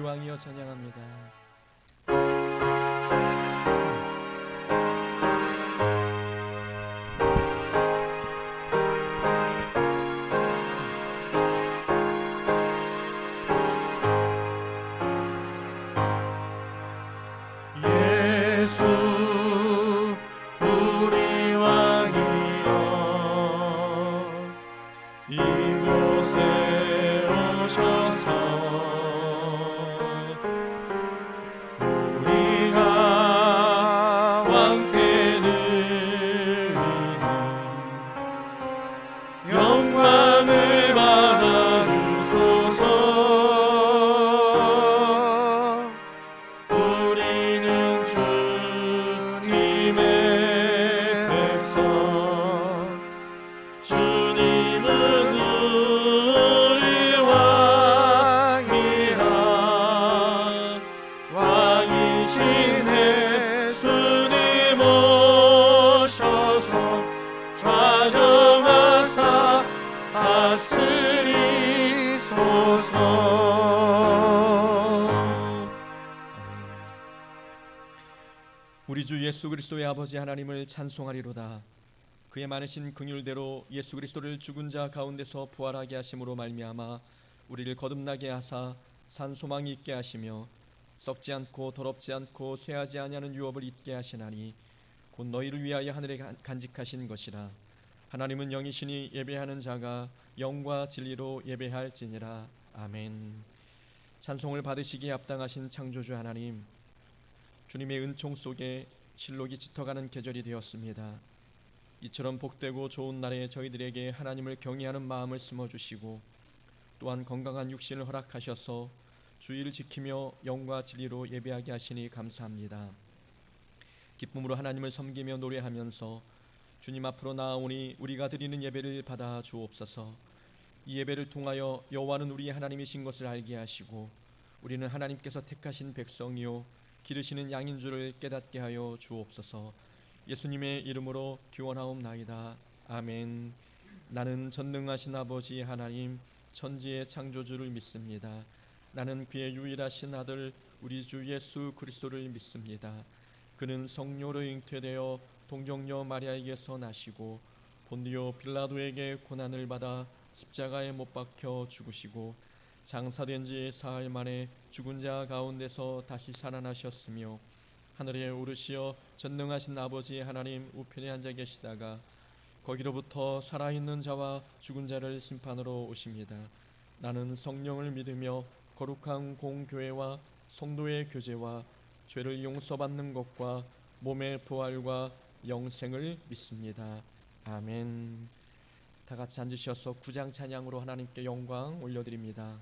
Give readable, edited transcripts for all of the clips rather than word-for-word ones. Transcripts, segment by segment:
왕이여 찬양합니다. 예수 우리 왕이여 이곳에 오셔서 우리가 왕께 드리는 영광을 받아주소서. 우리는 주님의 백성, 주님은 우리 왕이라. 왕이신 예수님 오셔서 좌정하사 다스리소서. 우리 주 예수 그리스도의 아버지 하나님을 찬송하리로다. 그의 많으신 긍휼대로 예수 그리스도를 죽은 자 가운데서 부활하게 하심으로 말미암아 우리를 거듭나게 하사 산 소망이 있게 하시며 썩지 않고 더럽지 않고 쇠하지 아니하는 유업을 잊게 하시나니 곧 너희를 위하여 하늘에 간직하신 것이라. 하나님은 영이시니 예배하는 자가 영과 진리로 예배할지니라. 아멘. 찬송을 받으시기에 합당하신 창조주 하나님, 주님의 은총 속에 실록이 짙어가는 계절이 되었습니다. 이처럼 복되고 좋은 날에 저희들에게 하나님을 경외하는 마음을 심어주시고 또한 건강한 육신을 허락하셔서 주의를 지키며 영과 진리로 예배하게 하시니 감사합니다. 기쁨으로 하나님을 섬기며 노래하면서 주님 앞으로 나아오니 우리가 드리는 예배를 받아 주옵소서. 이 예배를 통하여 여호와는 우리 하나님이신 것을 알게 하시고 우리는 하나님께서 택하신 백성이요 기르시는 양인 줄을 깨닫게 하여 주옵소서. 예수님의 이름으로 기원하옵나이다. 아멘. 나는 전능하신 아버지 하나님 천지의 창조주를 믿습니다. 나는 그의 유일하신 아들 우리 주 예수 그리스도를 믿습니다. 그는 성령으로 잉태되어 동정녀 마리아에게서 나시고 본디오 빌라도에게 고난을 받아 십자가에 못 박혀 죽으시고 장사된 지 사흘 만에 죽은 자 가운데서 다시 살아나셨으며 하늘에 오르시어 전능하신 아버지 하나님 우편에 앉아 계시다가 거기로부터 살아있는 자와 죽은 자를 심판으로 오십니다. 나는 성령을 믿으며 거룩한 공교회와 성도의 교제와 죄를 용서받는 것과 몸의 부활과 영생을 믿습니다. 아멘. 다 같이 앉으셔서 구장 찬양으로 하나님께 영광 올려드립니다.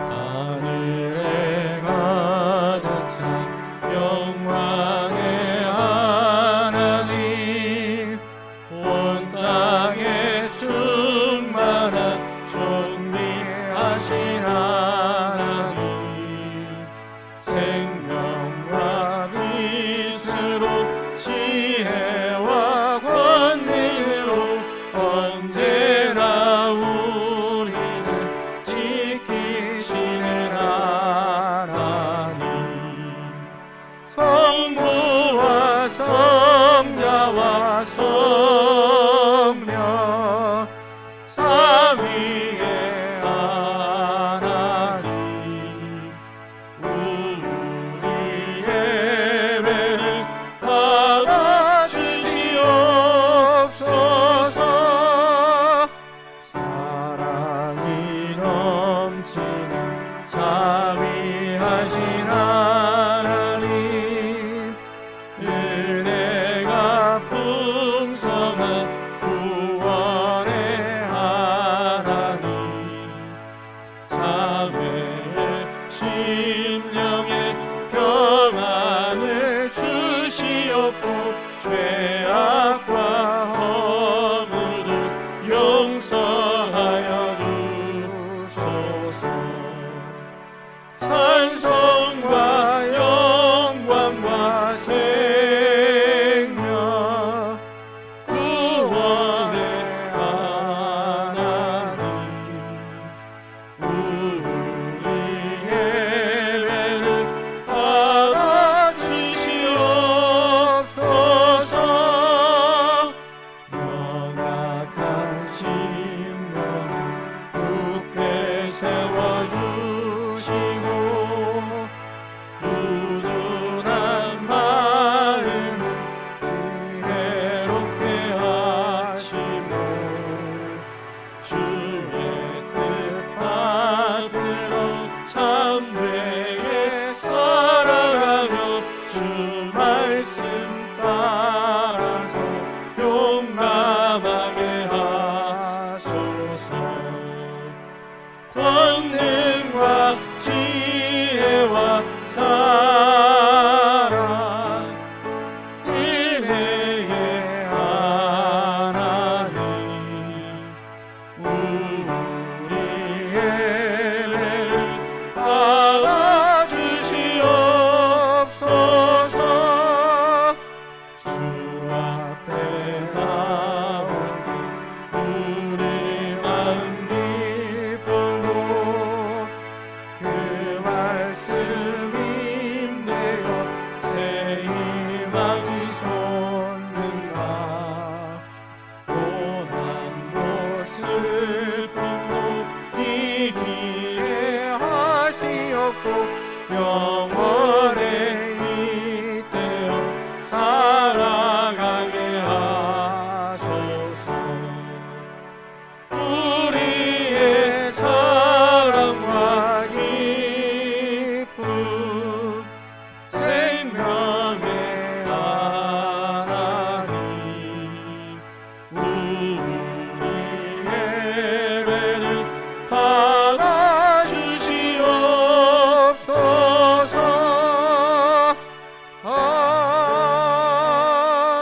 하늘에 가득 찬 영광의 하나님, 온 땅에 충만한 존귀하신 하나님, 생명과 빛으로 지혜와 권능으로 언제나 우리를 지키시는 하나님, 성부와 성자와 성령 삼위의 하나님, 우리 예배를 받아주시옵소서. 사랑이 넘치는 자비하신 하나님, 은혜가 풍성한 구원의 하나님, 자매의 심령에 평안을 주시옵고 죄악과 허물을 용서하여 주소서. 찬송과 영광과 생명 주 앞에 나온 뒤 우리 마음 기쁘고 그 말씀 임되어 새 희망이 솟는다. 고난도 슬픔도 이기게 하시었고 영원에 이때로 살아가게 하소서. 우리의 사랑과 기쁨 생명의 하나님 우리의 예배를 받아주시옵소서.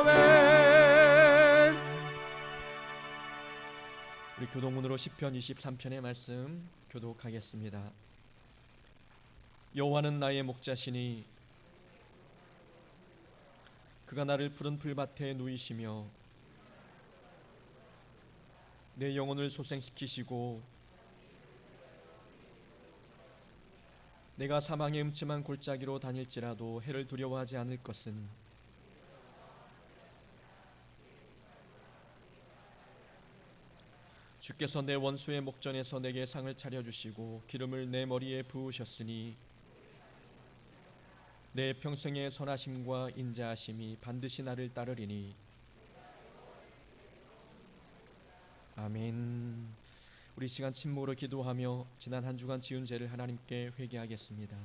아멘. 우리 교독문으로 시편 23편의 말씀 교독하겠습니다. 여호와는 나의 목자시니 그가 나를 푸른 풀밭에 누이시며 내 영혼을 소생시키시고 내가 사망의 음침한 골짜기로 다닐지라도 해를 두려워하지 않을 것은 주께서 내 원수의 목전에서 내게 상을 차려주시고 기름을 내 머리에 부으셨으니 내 평생의 선하심과 인자하심이 반드시 나를 따르리니. 아멘. 우리 시간 침묵으로 기도하며 지난 한 주간 지은 죄를 하나님께 회개하겠습니다.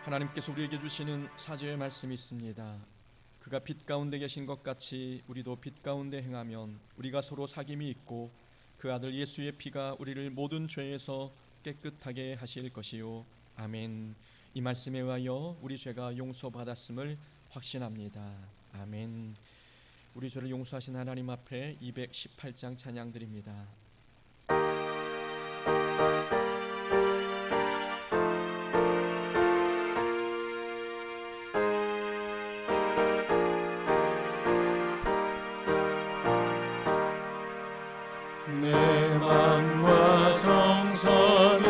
하나님께서 우리에게 주시는 사죄의 말씀이 있습니다. 그가 빛 가운데 계신 것 같이 우리도 빛 가운데 행하면 우리가 서로 사귐이 있고 그 아들 예수의 피가 우리를 모든 죄에서 깨끗하게 하실 것이요. 아멘. 이 말씀에 의하여 우리 죄가 용서받았음을 확신합니다. 아멘. 우리 죄를 용서하신 하나님 앞에 218장 찬양 드립니다. 내 맘과 정성을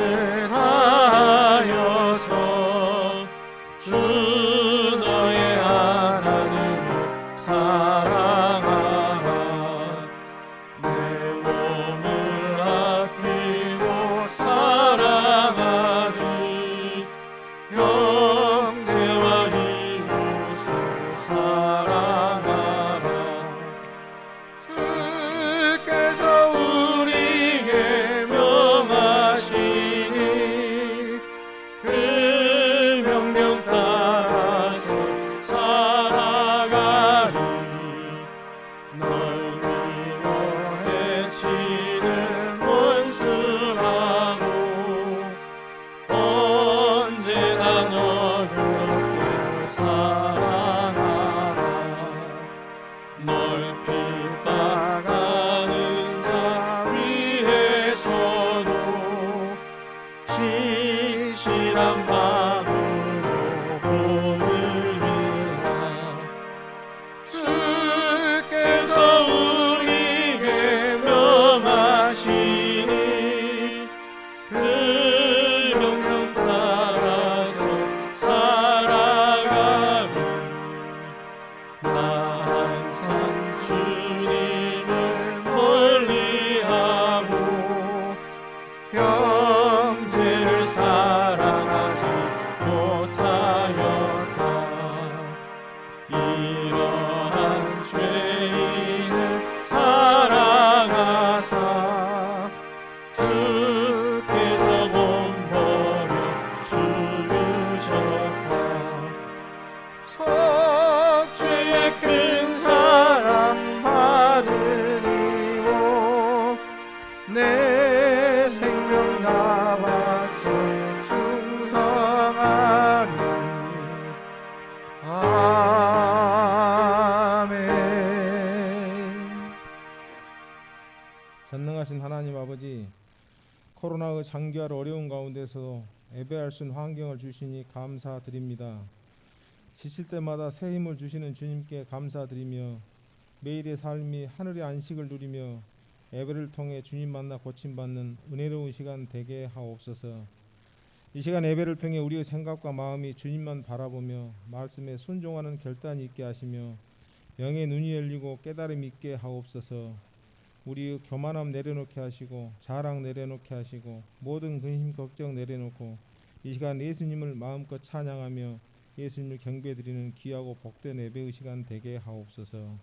다하여서 주 너의 하나님을 사랑하라. 내 몸을 아끼고 사랑하듯 형제와 이웃을 사랑하라. 주께서 우리에게 전능하신 하나님 아버지, 코로나의 장기화로 어려운 가운데서 예배할 수 있는 환경을 주시니 감사드립니다. 지칠 때마다 새 힘을 주시는 주님께 감사드리며 매일의 삶이 하늘의 안식을 누리며 예배를 통해 주님 만나 고침받는 은혜로운 시간 되게 하옵소서. 이 시간 예배를 통해 우리의 생각과 마음이 주님만 바라보며 말씀에 순종하는 결단이 있게 하시며 영의 눈이 열리고 깨달음이 있게 하옵소서. 우리의 교만함 내려놓게 하시고 자랑 내려놓게 하시고 모든 근심 걱정 내려놓고 이 시간 예수님을 마음껏 찬양하며 예수님을 경배드리는 귀하고 복된 예배의 시간 되게 하옵소서.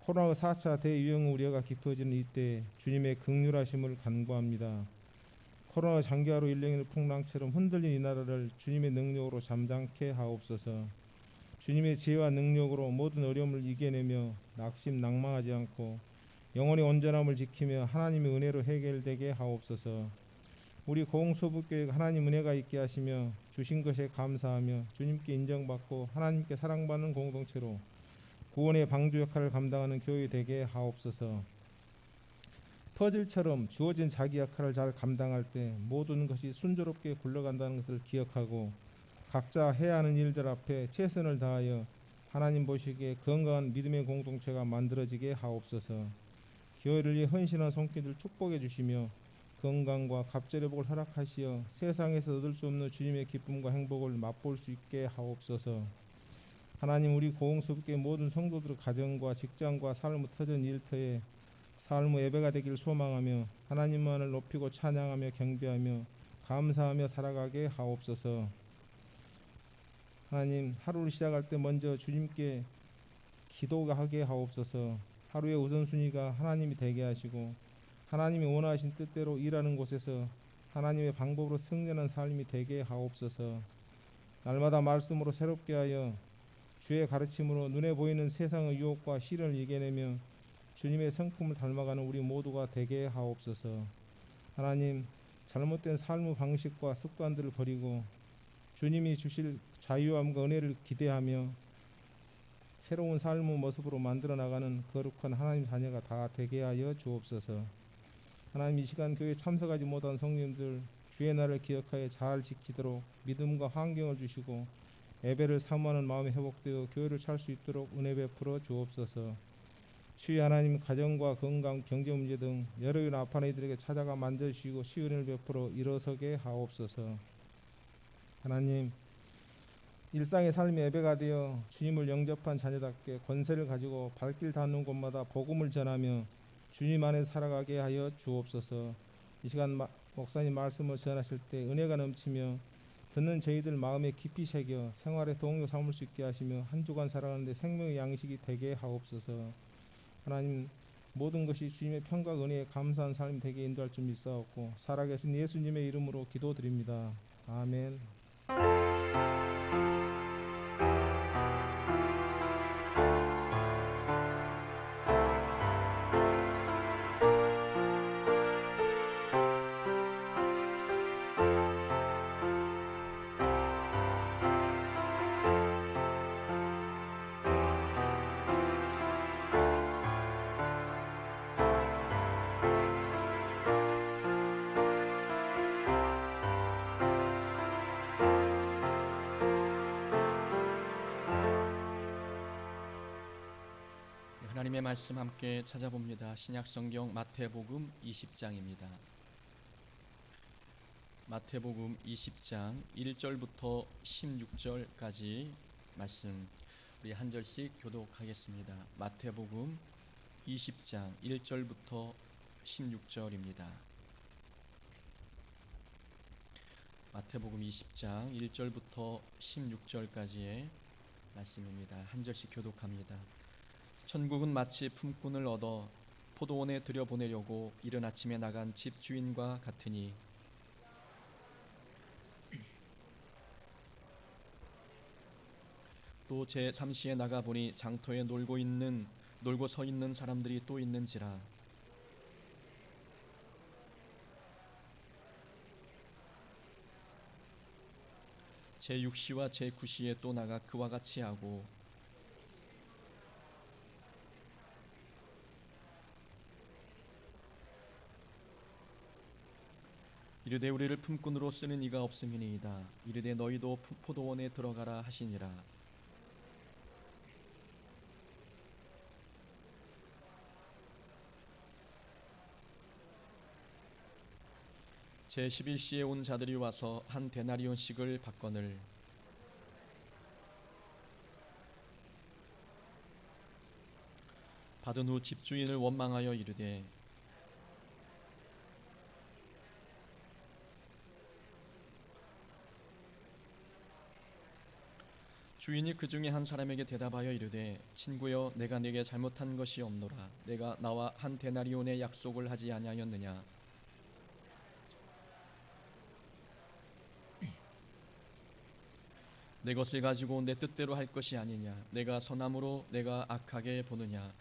코로나 4차 대유행 우려가 깊어지는 이때 주님의 긍휼하심을 간구합니다. 코로나 장기화로 일렁이는 풍랑처럼 흔들린 이 나라를 주님의 능력으로 잠잠케 하옵소서. 주님의 지혜와 능력으로 모든 어려움을 이겨내며 낙심 낭망하지 않고 영혼의 온전함을 지키며 하나님의 은혜로 해결되게 하옵소서. 우리 고흥소북교회가 하나님 은혜가 있게 하시며 주신 것에 감사하며 주님께 인정받고 하나님께 사랑받는 공동체로 구원의 방주 역할을 감당하는 교회 되게 하옵소서. 퍼즐처럼 주어진 자기 역할을 잘 감당할 때 모든 것이 순조롭게 굴러간다는 것을 기억하고 각자 해야 하는 일들 앞에 최선을 다하여 하나님 보시기에 건강한 믿음의 공동체가 만들어지게 하옵소서. 교회를 위해 헌신한 손길을 축복해 주시며 건강과 갑절의 복을 허락하시어 세상에서 얻을 수 없는 주님의 기쁨과 행복을 맛볼 수 있게 하옵소서. 하나님, 우리 고흥수교회 모든 성도들의 가정과 직장과 삶의 터전 일터에 삶의 예배가 되길 소망하며 하나님만을 높이고 찬양하며 경배하며 감사하며 살아가게 하옵소서. 하나님, 하루를 시작할 때 먼저 주님께 기도하게 하옵소서. 하루의 우선순위가 하나님이 되게 하시고 하나님이 원하신 뜻대로 일하는 곳에서 하나님의 방법으로 승리하는 삶이 되게 하옵소서. 날마다 말씀으로 새롭게 하여 주의 가르침으로 눈에 보이는 세상의 유혹과 시련을 이겨내며 주님의 성품을 닮아가는 우리 모두가 되게 하옵소서. 하나님, 잘못된 삶의 방식과 습관들을 버리고 주님이 주실 자유함과 은혜를 기대하며 새로운 삶의 모습으로 만들어 나가는 거룩한 하나님 자녀가 다 되게 하여 주옵소서. 하나님, 이 시간 교회에 참석하지 못한 성님들 주의 날을 기억하여 잘 지키도록 믿음과 환경을 주시고 예배를 사모하는 마음이 회복되어 교회를 찾을 수 있도록 은혜 베풀어 주옵소서. 주의 하나님, 가정과 건강, 경제 문제 등 여러 일 아파하는 이들에게 찾아가 만져주시고 시은혜를 베풀어 일어서게 하옵소서. 하나님, 일상의 삶이 예배가 되어 주님을 영접한 자녀답게 권세를 가지고 발길 닿는 곳마다 복음을 전하며 주님 안에 살아가게 하여 주옵소서. 이 시간 목사님 말씀을 전하실 때 은혜가 넘치며 듣는 저희들 마음에 깊이 새겨 생활의 동료 삼을 수 있게 하시며 한 주간 살아가는데 생명의 양식이 되게 하옵소서. 하나님, 모든 것이 주님의 평강 은혜에 감사한 삶이 되게 인도할 줄 믿사옵고 살아계신 예수님의 이름으로 기도드립니다. 아멘. 하나님의 말씀 함께 찾아봅니다. 신약성경 마태복음 20장입니다. 마태복음 20장 1절부터 16절까지 말씀 우리 한 절씩 교독하겠습니다. 마태복음 20장 1절부터 16절입니다. 마태복음 20장 1절부터 16절까지의 말씀입니다. 한 절씩 교독합니다. 천국은 마치 품꾼을 얻어 포도원에 들여보내려고 이른 아침에 나간 집 주인과 같으니 또 제3시에 나가보니 장터에 놀고 서 있는 사람들이 또 있는지라. 제6시와 제9시에 또 나가 그와 같이 하고 이르되 우리를 품꾼으로 쓰는 이가 없음이니이다. 이르되 너희도 포도원에 들어가라 하시니라. 제11시에 온 자들이 와서 한 데나리온씩을 받거늘 받은 후 집주인을 원망하여 이르되 주인이 그 중에 한 사람에게 대답하여 이르되 친구여 내가 네게 잘못한 것이 없노라. 내가 나와 한 데나리온의 약속을 하지 아니하였느냐. 내 것을 가지고 내 뜻대로 할 것이 아니냐. 내가 선함으로 내가 악하게 보느냐.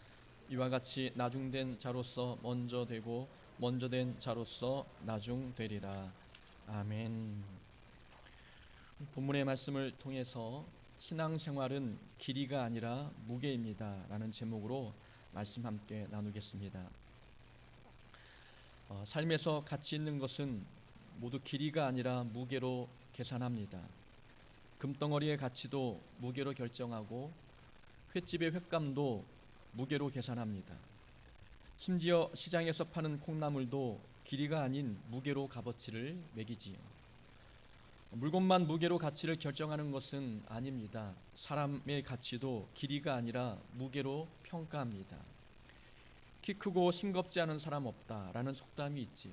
이와 같이 나중된 자로서 먼저 되고 먼저 된 자로서 나중되리라. 아멘. 본문의 말씀을 통해서 신앙생활은 길이가 아니라 무게입니다 라는 제목으로 말씀 함께 나누겠습니다. 삶에서 가치 있는 것은 모두 길이가 아니라 무게로 계산합니다. 금덩어리의 가치도 무게로 결정하고 횟집의 횟감도 무게로 계산합니다. 심지어 시장에서 파는 콩나물도 길이가 아닌 무게로 값어치를 매기지요. 물건만 무게로 가치를 결정하는 것은 아닙니다. 사람의 가치도 길이가 아니라 무게로 평가합니다. 키 크고 싱겁지 않은 사람 없다라는 속담이 있지요.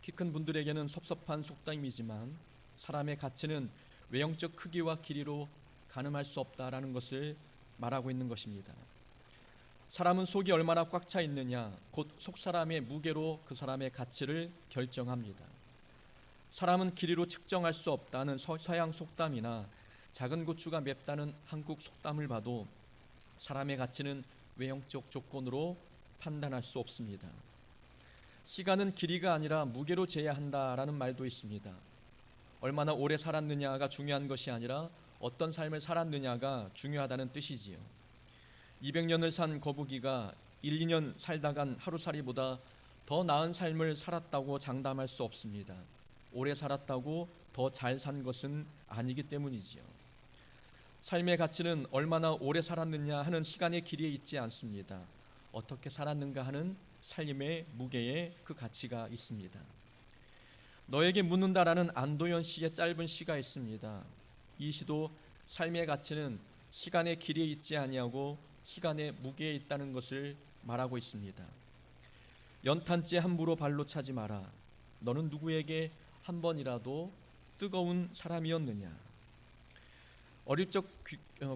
키 큰 분들에게는 섭섭한 속담이지만 사람의 가치는 외형적 크기와 길이로 가늠할 수 없다라는 것을 말하고 있는 것입니다. 사람은 속이 얼마나 꽉 차 있느냐, 곧 속 사람의 무게로 그 사람의 가치를 결정합니다. 사람은 길이로 측정할 수 없다는 서양 속담이나 작은 고추가 맵다는 한국 속담을 봐도 사람의 가치는 외형적 조건으로 판단할 수 없습니다. 시간은 길이가 아니라 무게로 재야 한다라는 말도 있습니다. 얼마나 오래 살았느냐가 중요한 것이 아니라 어떤 삶을 살았느냐가 중요하다는 뜻이지요. 200년을 산 거북이가 1, 2년 살다간 하루살이보다 더 나은 삶을 살았다고 장담할 수 없습니다. 오래 살았다고 더 잘 산 것은 아니기 때문이지요. 삶의 가치는 얼마나 오래 살았느냐 하는 시간의 길이에 있지 않습니다. 어떻게 살았는가 하는 삶의 무게에 그 가치가 있습니다. 너에게 묻는다라는 안도현 씨의 짧은 시가 있습니다. 이 시도 삶의 가치는 시간의 길이에 있지 아니하고 시간의 무게에 있다는 것을 말하고 있습니다. 연탄재 함부로 발로 차지 마라. 너는 누구에게 한 번이라도 뜨거운 사람이었느냐. 어릴 적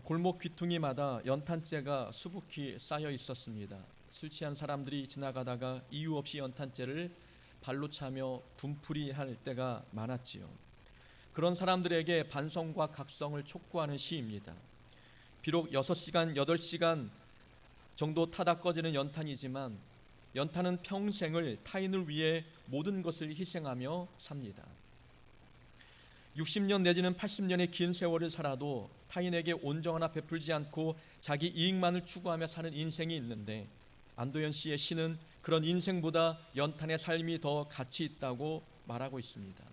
골목 귀퉁이마다 연탄재가 수북히 쌓여 있었습니다. 술 취한 사람들이 지나가다가 이유 없이 연탄재를 발로 차며 분풀이 할 때가 많았지요. 그런 사람들에게 반성과 각성을 촉구하는 시입니다. 비록 6시간, 8시간 정도 타다 꺼지는 연탄이지만 연탄은 평생을 타인을 위해 모든 것을 희생하며 삽니다. 60년 내지는 80년의 긴 세월을 살아도 타인에게 온정하나 베풀지 않고 자기 이익만을 추구하며 사는 인생이 있는데 안도현 씨의 시는 그런 인생보다 연탄의 삶이 더 가치 있다고 말하고 있습니다.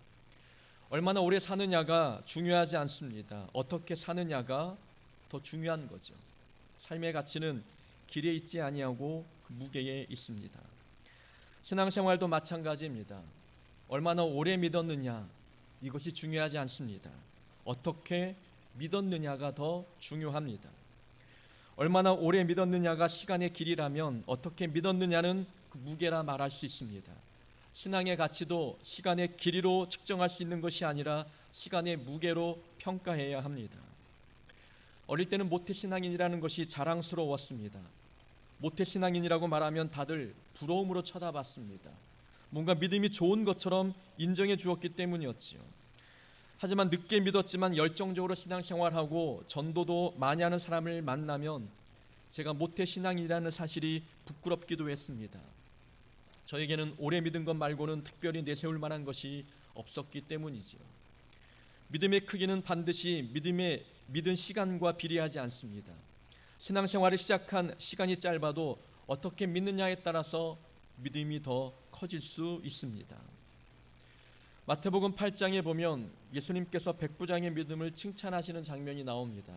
얼마나 오래 사느냐가 중요하지 않습니다. 어떻게 사느냐가 더 중요한 거죠. 삶의 가치는 길에 있지 아니하고 그 무게에 있습니다. 신앙생활도 마찬가지입니다. 얼마나 오래 믿었느냐 이것이 중요하지 않습니다. 어떻게 믿었느냐가 더 중요합니다. 얼마나 오래 믿었느냐가 시간의 길이라면 어떻게 믿었느냐는 그 무게라 말할 수 있습니다. 신앙의 가치도 시간의 길이로 측정할 수 있는 것이 아니라 시간의 무게로 평가해야 합니다. 어릴 때는 모태신앙인이라는 것이 자랑스러웠습니다. 모태신앙인이라고 말하면 다들 부러움으로 쳐다봤습니다. 뭔가 믿음이 좋은 것처럼 인정해 주었기 때문이었지요. 하지만 늦게 믿었지만 열정적으로 신앙생활하고 전도도 많이 하는 사람을 만나면 제가 모태신앙인이라는 사실이 부끄럽기도 했습니다. 저에게는 오래 믿은 것 말고는 특별히 내세울 만한 것이 없었기 때문이지요. 믿음의 크기는 반드시 믿은 시간과 비례하지 않습니다. 신앙생활을 시작한 시간이 짧아도 어떻게 믿느냐에 따라서 믿음이 더 커질 수 있습니다. 마태복음 8장에 보면 예수님께서 백부장의 믿음을 칭찬하시는 장면이 나옵니다.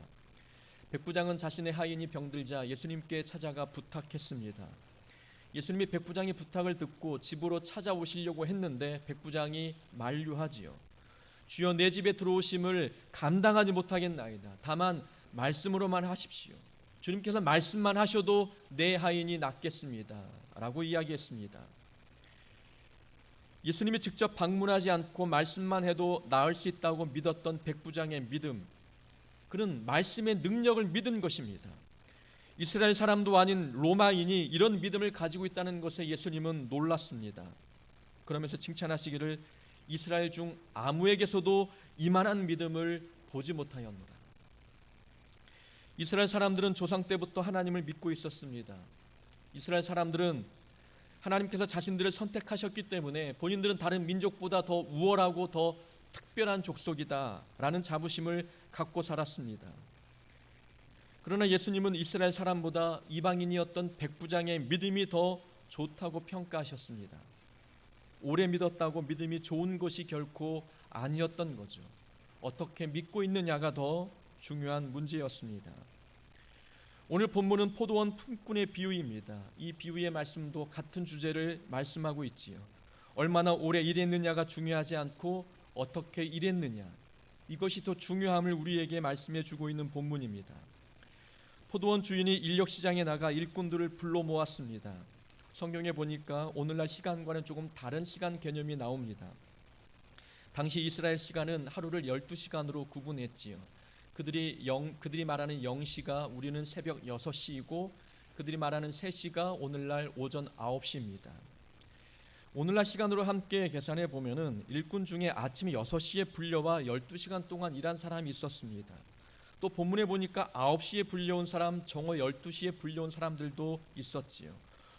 백부장은 자신의 하인이 병들자 예수님께 찾아가 부탁했습니다. 예수님이 백부장의 부탁을 듣고 집으로 찾아오시려고 했는데 백부장이 만류하지요. 주여, 내 집에 들어오심을 감당하지 못하겠나이다. 다만 말씀으로만 하십시오. 주님께서 말씀만 하셔도 내 하인이 낫겠습니다 라고 이야기했습니다. 예수님이 직접 방문하지 않고 말씀만 해도 나을 수 있다고 믿었던 백부장의 믿음, 그는 말씀의 능력을 믿은 것입니다. 이스라엘 사람도 아닌 로마인이 이런 믿음을 가지고 있다는 것에 예수님은 놀랐습니다. 그러면서 칭찬하시기를 이스라엘 중 아무에게서도 이만한 믿음을 보지 못하였노라. 이스라엘 사람들은 조상 때부터 하나님을 믿고 있었습니다. 이스라엘 사람들은 하나님께서 자신들을 선택하셨기 때문에 본인들은 다른 민족보다 더 우월하고 더 특별한 족속이다라는 자부심을 갖고 살았습니다. 그러나 예수님은 이스라엘 사람보다 이방인이었던 백부장의 믿음이 더 좋다고 평가하셨습니다. 오래 믿었다고 믿음이 좋은 것이 결코 아니었던 거죠. 어떻게 믿고 있느냐가 더 중요한 문제였습니다. 오늘 본문은 포도원 품꾼의 비유입니다. 이 비유의 말씀도 같은 주제를 말씀하고 있지요. 얼마나 오래 일했느냐가 중요하지 않고 어떻게 일했느냐, 이것이 더 중요함을 우리에게 말씀해 주고 있는 본문입니다. 포도원 주인이 인력시장에 나가 일꾼들을 불러 모았습니다. 성경에 보니까 오늘날 시간과는 조금 다른 시간 개념이 나옵니다. 당시 이스라엘 시간은 하루를 12시간으로 구분했지요. 그들이 말하는 0시가 우리는 새벽 6시이고 그들이 말하는 3시가 오늘날 오전 9시입니다. 오늘날 시간으로 함께 계산해 보면은 일꾼 중에 아침 6시에 불려와 12시간 동안 일한 사람이 있었습니다. 또 본문에 보니까 9시에 불려온 사람, 정오 12시에 불려온 사람들도 있었지요.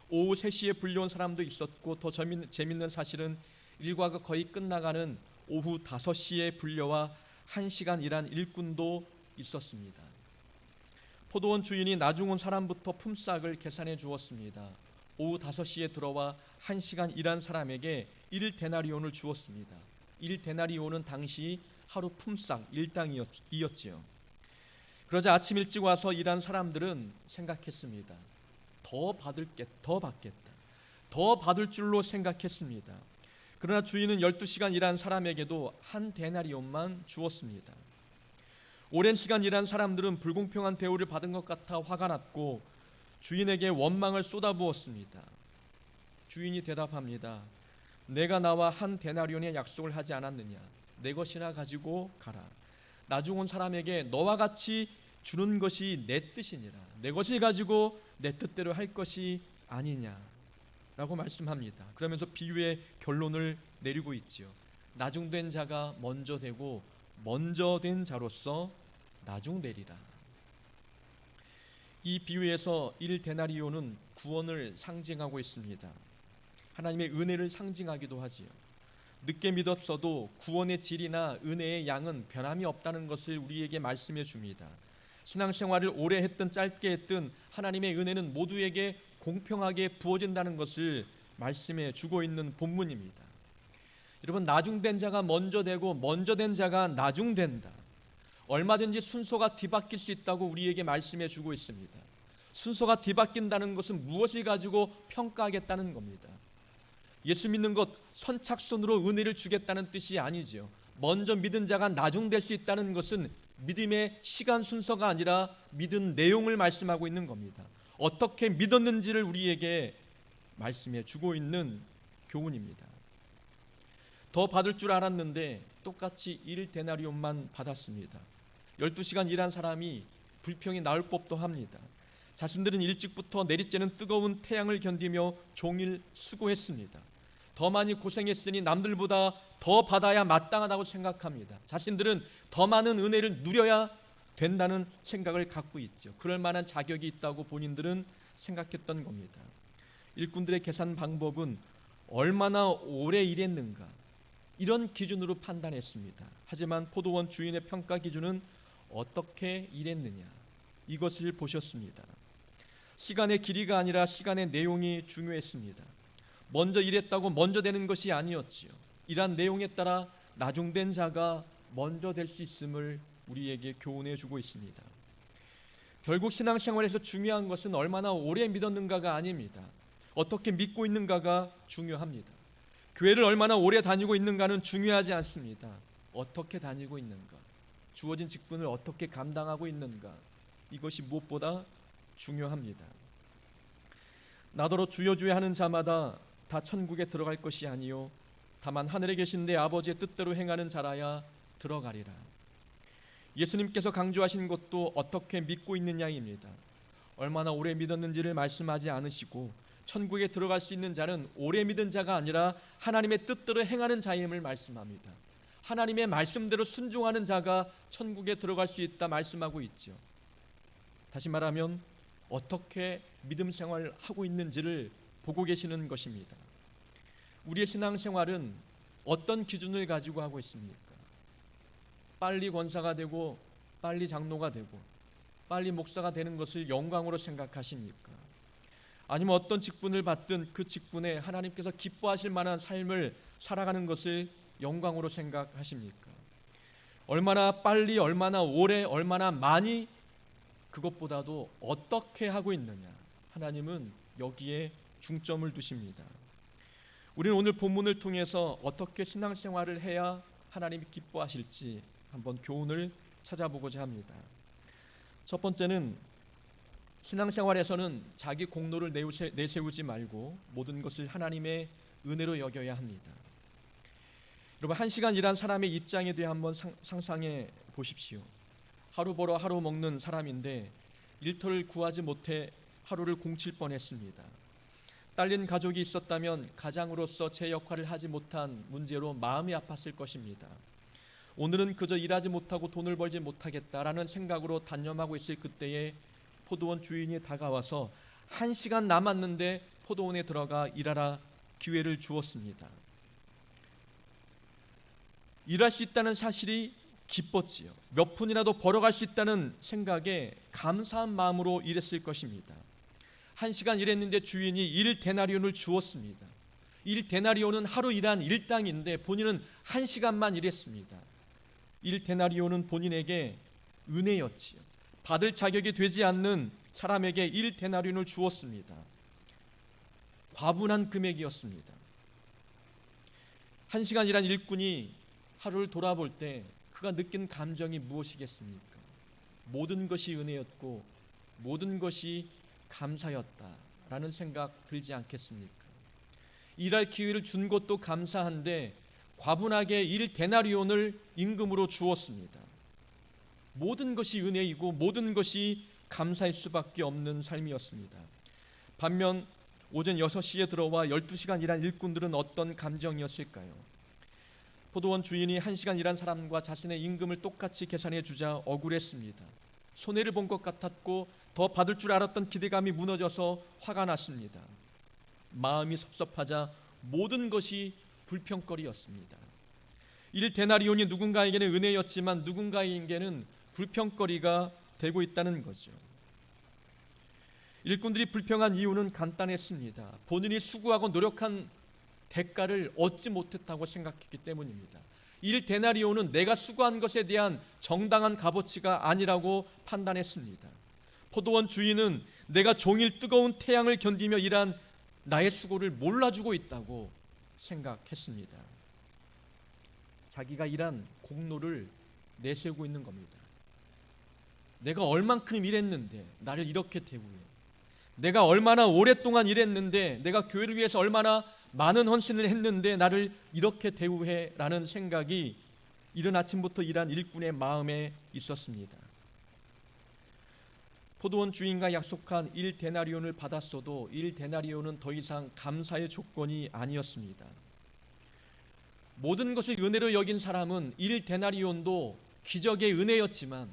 오후 3시에 불려온 사람도 있었고, 더 재밌는 사실은 일과가 거의 끝나가는 오후 5시에 불려와 1시간 일한 일꾼도 있었습니다. 포도원 주인이 나중 온 사람부터 품삯을 계산해 주었습니다. 오후 5시에 들어와 1시간 일한 사람에게 1데나리온을 주었습니다. 1데나리온은 당시 하루 품삯 일당이었지요. 그러자 아침 일찍 와서 일한 사람들은 생각했습니다. 더 받겠다. 더 받을 줄로 생각했습니다. 그러나 주인은 12시간 일한 사람에게도 1데나리온만 주었습니다. 오랜 시간 일한 사람들은 불공평한 대우를 받은 것 같아 화가 났고 주인에게 원망을 쏟아부었습니다. 주인이 대답합니다. 내가 나와 1데나리온의 약속을 하지 않았느냐? 내 것이나 가지고 가라. 나중 온 사람에게 너와 같이 주는 것이 내 뜻이니라. 내 것을 가지고 내 뜻대로 할 것이 아니냐 라고 말씀합니다. 그러면서 비유의 결론을 내리고 있지요. 나중된 자가 먼저 되고 먼저 된 자로서 나중되리라. 이 비유에서 1데나리온은 구원을 상징하고 있습니다. 하나님의 은혜를 상징하기도 하지요. 늦게 믿었어도 구원의 질이나 은혜의 양은 변함이 없다는 것을 우리에게 말씀해 줍니다. 신앙생활을 오래 했든 짧게 했든 하나님의 은혜는 모두에게 공평하게 부어진다는 것을 말씀해 주고 있는 본문입니다. 여러분, 나중된 자가 먼저 되고 먼저 된 자가 나중된다. 얼마든지 순서가 뒤바뀔 수 있다고 우리에게 말씀해 주고 있습니다. 순서가 뒤바뀐다는 것은 무엇을 가지고 평가하겠다는 겁니다. 예수 믿는 것 선착순으로 은혜를 주겠다는 뜻이 아니죠. 먼저 믿은 자가 나중될 수 있다는 것은 믿음의 시간 순서가 아니라 믿은 내용을 말씀하고 있는 겁니다. 어떻게 믿었는지를 우리에게 말씀해 주고 있는 교훈입니다. 더 받을 줄 알았는데 똑같이 1데나리온만 받았습니다. 12시간 일한 사람이 불평이 나올 법도 합니다. 자신들은 일찍부터 내리쬐는 뜨거운 태양을 견디며 종일 수고했습니다. 더 많이 고생했으니 남들보다 더 받아야 마땅하다고 생각합니다. 자신들은 더 많은 은혜를 누려야 된다는 생각을 갖고 있죠. 그럴 만한 자격이 있다고 본인들은 생각했던 겁니다. 일꾼들의 계산 방법은 얼마나 오래 일했는가, 이런 기준으로 판단했습니다. 하지만 포도원 주인의 평가 기준은 어떻게 일했느냐, 이것을 보셨습니다. 시간의 길이가 아니라 시간의 내용이 중요했습니다. 먼저 일했다고 먼저 되는 것이 아니었지요. 이러한 내용에 따라 나중된 자가 먼저 될 수 있음을 우리에게 교훈해 주고 있습니다. 결국 신앙생활에서 중요한 것은 얼마나 오래 믿었는가가 아닙니다. 어떻게 믿고 있는가가 중요합니다. 교회를 얼마나 오래 다니고 있는가는 중요하지 않습니다. 어떻게 다니고 있는가, 주어진 직분을 어떻게 감당하고 있는가, 이것이 무엇보다 중요합니다. 나더러 주여 주여 하는 자마다 다 천국에 들어갈 것이 아니요 다만 하늘에 계신 내 아버지의 뜻대로 행하는 자라야 들어가리라. 예수님께서 강조하신 것도 어떻게 믿고 있느냐입니다. 얼마나 오래 믿었는지를 말씀하지 않으시고 천국에 들어갈 수 있는 자는 오래 믿은 자가 아니라 하나님의 뜻대로 행하는 자임을 말씀합니다. 하나님의 말씀대로 순종하는 자가 천국에 들어갈 수 있다 말씀하고 있죠. 다시 말하면 어떻게 믿음 생활을 하고 있는지를 보고 계시는 것입니다. 우리의 신앙생활은 어떤 기준을 가지고 하고 있습니까? 빨리 권사가 되고 빨리 장로가 되고 빨리 목사가 되는 것을 영광으로 생각하십니까? 아니면 어떤 직분을 받든 그 직분에 하나님께서 기뻐하실 만한 삶을 살아가는 것을 영광으로 생각하십니까? 얼마나 빨리, 얼마나 오래, 얼마나 많이, 그것보다도 어떻게 하고 있느냐, 하나님은 여기에 중점을 두십니다. 우리는 오늘 본문을 통해서 어떻게 신앙생활을 해야 하나님이 기뻐하실지 한번 교훈을 찾아보고자 합니다. 첫 번째는 신앙생활에서는 자기 공로를 내세우지 말고 모든 것을 하나님의 은혜로 여겨야 합니다. 여러분, 한 시간 일한 사람의 입장에 대해 한번 상상해 보십시오. 하루 벌어 하루 먹는 사람인데 일터를 구하지 못해 하루를 공칠 뻔했습니다. 딸린 가족이 있었다면 가장으로서 제 역할을 하지 못한 문제로 마음이 아팠을 것입니다. 오늘은 그저 일하지 못하고 돈을 벌지 못하겠다라는 생각으로 단념하고 있을 그때에 포도원 주인이 다가와서 1시간 남았는데 포도원에 들어가 일하라 기회를 주었습니다. 일할 수 있다는 사실이 기뻤지요. 몇 푼이라도 벌어갈 수 있다는 생각에 감사한 마음으로 일했을 것입니다. 1시간 일했는데 주인이 1데나리온을 주었습니다. 1데나리온은 하루 일한 일당인데 본인은 1시간만 일했습니다. 1데나리온은 본인에게 은혜였지요. 받을 자격이 되지 않는 사람에게 1데나리온을 주었습니다. 과분한 금액이었습니다. 1시간 일한 일꾼이 하루를 돌아볼 때 그가 느낀 감정이 무엇이겠습니까? 모든 것이 은혜였고 모든 것이 감사였다라는 생각 들지 않겠습니까? 일할 기회를 준 것도 감사한데 과분하게 1데나리온을 임금으로 주었습니다. 모든 것이 은혜이고 모든 것이 감사일 수밖에 없는 삶이었습니다. 반면 오전 6시에 들어와 12시간 일한 일꾼들은 어떤 감정이었을까요? 포도원 주인이 1시간 일한 사람과 자신의 임금을 똑같이 계산해 주자 억울했습니다. 손해를 본 것 같았고 더 받을 줄 알았던 기대감이 무너져서 화가 났습니다. 마음이 섭섭하자 모든 것이 불평거리였습니다. 1데나리온이 누군가에게는 은혜였지만 누군가에게는 불평거리가 되고 있다는 거죠. 일꾼들이 불평한 이유는 간단했습니다. 본인이 수고하고 노력한 대가를 얻지 못했다고 생각했기 때문입니다. 1데나리온은 내가 수고한 것에 대한 정당한 값어치가 아니라고 판단했습니다. 포도원 주인은 내가 종일 뜨거운 태양을 견디며 일한 나의 수고를 몰라주고 있다고 생각했습니다. 자기가 일한 공로를 내세우고 있는 겁니다. 내가 얼만큼 일했는데 나를 이렇게 대우해. 내가 얼마나 오랫동안 일했는데, 내가 교회를 위해서 얼마나 많은 헌신을 했는데 나를 이렇게 대우해 라는 생각이 이른 아침부터 일한 일꾼의 마음에 있었습니다. 포도원 주인과 약속한 1데나리온을 받았어도 1데나리온은 더 이상 감사의 조건이 아니었습니다. 모든 것을 은혜로 여긴 사람은 1데나리온도 기적의 은혜였지만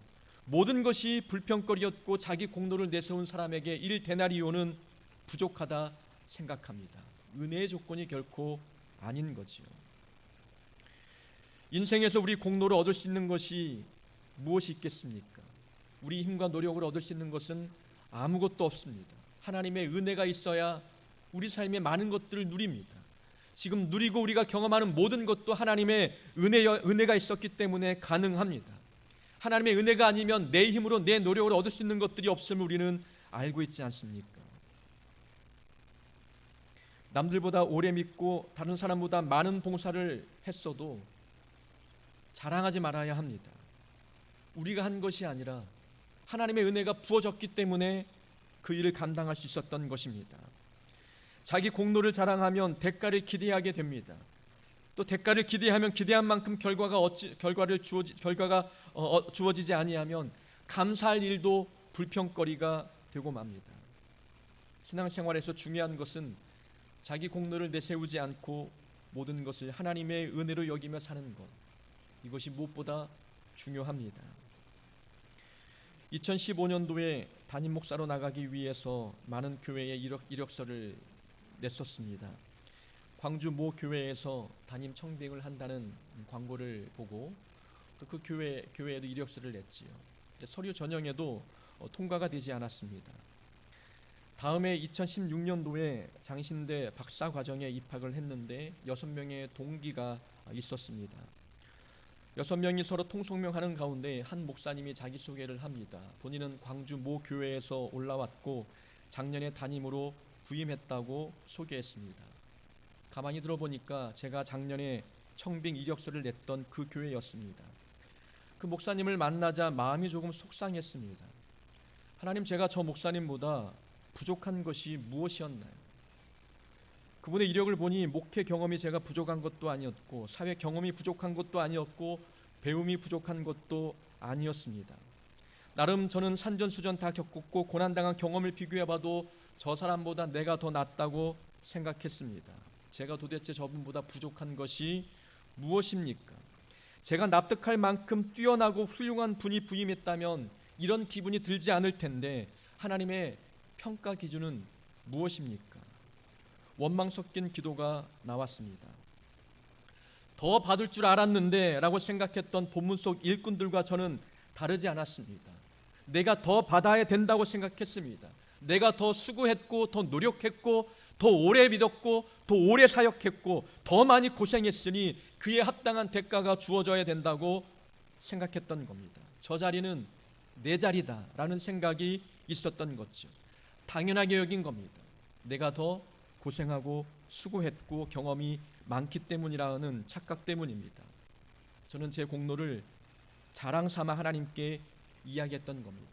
모든 것이 불평거리였고 자기 공로를 내세운 사람에게 1데나리온은 부족하다 생각합니다. 은혜의 조건이 결코 아닌 거지요. 인생에서 우리 공로를 얻을 수 있는 것이 무엇이 있겠습니까? 우리 힘과 노력을 얻을 수 있는 것은 아무것도 없습니다. 하나님의 은혜가 있어야 우리 삶의 많은 것들을 누립니다. 지금 누리고 우리가 경험하는 모든 것도 하나님의 은혜가 있었기 때문에 가능합니다. 하나님의 은혜가 아니면 내 힘으로 내 노력으로 얻을 수 있는 것들이 없음을 우리는 알고 있지 않습니까? 남들보다 오래 믿고 다른 사람보다 많은 봉사를 했어도 자랑하지 말아야 합니다. 우리가 한 것이 아니라 하나님의 은혜가 부어졌기 때문에 그 일을 감당할 수 있었던 것입니다. 자기 공로를 자랑하면 대가를 기대하게 됩니다. 또 대가를 기대하면 기대한 만큼 결과가 주어지지 아니하면 감사할 일도 불평거리가 되고 맙니다. 신앙생활에서 중요한 것은 자기 공로를 내세우지 않고 모든 것을 하나님의 은혜로 여기며 사는 것, 이것이 무엇보다 중요합니다. 2015년도에 담임 목사로 나가기 위해서 많은 교회에 이력서를 냈었습니다. 광주 모 교회에서 담임 청빙을 한다는 광고를 보고 또 그 교회에도 이력서를 냈지요. 서류 전형에도 통과가 되지 않았습니다. 다음에 2016년도에 장신대 박사 과정에 입학을 했는데 6명의 동기가 있었습니다. 6명이 서로 통성명하는 가운데 한 목사님이 자기소개를 합니다. 본인은 광주 모 교회에서 올라왔고 작년에 담임으로 부임했다고 소개했습니다. 가만히 들어보니까 제가 작년에 청빙 이력서를 냈던 그 교회였습니다. 그 목사님을 만나자 마음이 조금 속상했습니다. 하나님, 제가 저 목사님보다 부족한 것이 무엇이었나요? 그분의 이력을 보니 목회 경험이 제가 부족한 것도 아니었고 사회 경험이 부족한 것도 아니었고 배움이 부족한 것도 아니었습니다. 나름 저는 산전수전 다 겪었고 고난당한 경험을 비교해봐도 저 사람보다 내가 더 낫다고 생각했습니다. 제가 도대체 저분보다 부족한 것이 무엇입니까? 제가 납득할 만큼 뛰어나고 훌륭한 분이 부임했다면 이런 기분이 들지 않을 텐데 하나님의 평가 기준은 무엇입니까? 원망 섞인 기도가 나왔습니다. 더 받을 줄 알았는데 라고 생각했던 본문 속 일꾼들과 저는 다르지 않았습니다. 내가 더 받아야 된다고 생각했습니다. 내가 더 수고했고 더 노력했고 더 오래 믿었고 더 오래 사역했고 더 많이 고생했으니 그에 합당한 대가가 주어져야 된다고 생각했던 겁니다. 저 자리는 내 자리다라는 생각이 있었던 거죠. 당연하게 여긴 겁니다. 내가 더 고생하고 수고했고 경험이 많기 때문이라는 착각 때문입니다. 저는 제 공로를 자랑 삼아 하나님께 이야기했던 겁니다.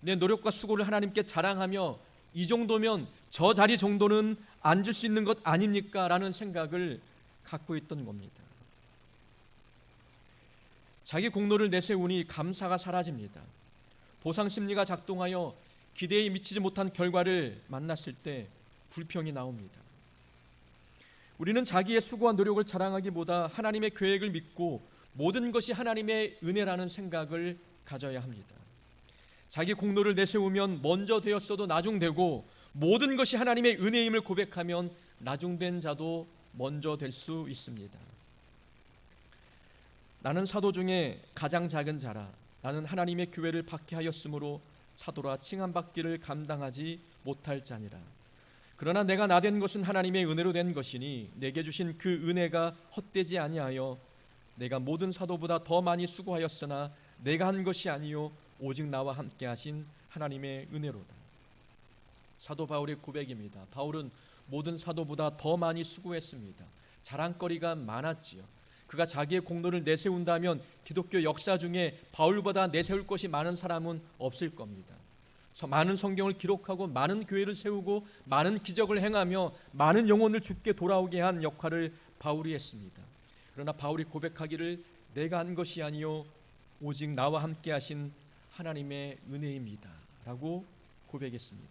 내 노력과 수고를 하나님께 자랑하며 이 정도면 저 자리 정도는 앉을 수 있는 것 아닙니까? 라는 생각을 갖고 있던 겁니다. 자기 공로를 내세우니 감사가 사라집니다. 보상 심리가 작동하여 기대에 미치지 못한 결과를 만났을 때 불평이 나옵니다. 우리는 자기의 수고와 노력을 자랑하기보다 하나님의 계획을 믿고 모든 것이 하나님의 은혜라는 생각을 가져야 합니다. 자기 공로를 내세우면 먼저 되었어도 나중되고 모든 것이 하나님의 은혜임을 고백하면 나중된 자도 먼저 될 수 있습니다. 나는 사도 중에 가장 작은 자라. 나는 하나님의 교회를 박해하였으므로 사도라 칭함받기를 감당하지 못할 자니라. 그러나 내가 나된 것은 하나님의 은혜로 된 것이니 내게 주신 그 은혜가 헛되지 아니하여 내가 모든 사도보다 더 많이 수고하였으나 내가 한 것이 아니요 오직 나와 함께 하신 하나님의 은혜로다. 사도 바울의 고백입니다. 바울은 모든 사도보다 더 많이 수고했습니다. 자랑거리가 많았지요. 그가 자기의 공로를 내세운다면 기독교 역사 중에 바울보다 내세울 것이 많은 사람은 없을 겁니다. 많은 성경을 기록하고 많은 교회를 세우고 많은 기적을 행하며 많은 영혼을 주께 돌아오게 한 역할을 바울이 했습니다. 그러나 바울이 고백하기를 내가 한 것이 아니요 오직 나와 함께 하신 하나님의 은혜입니다 라고 고백했습니다.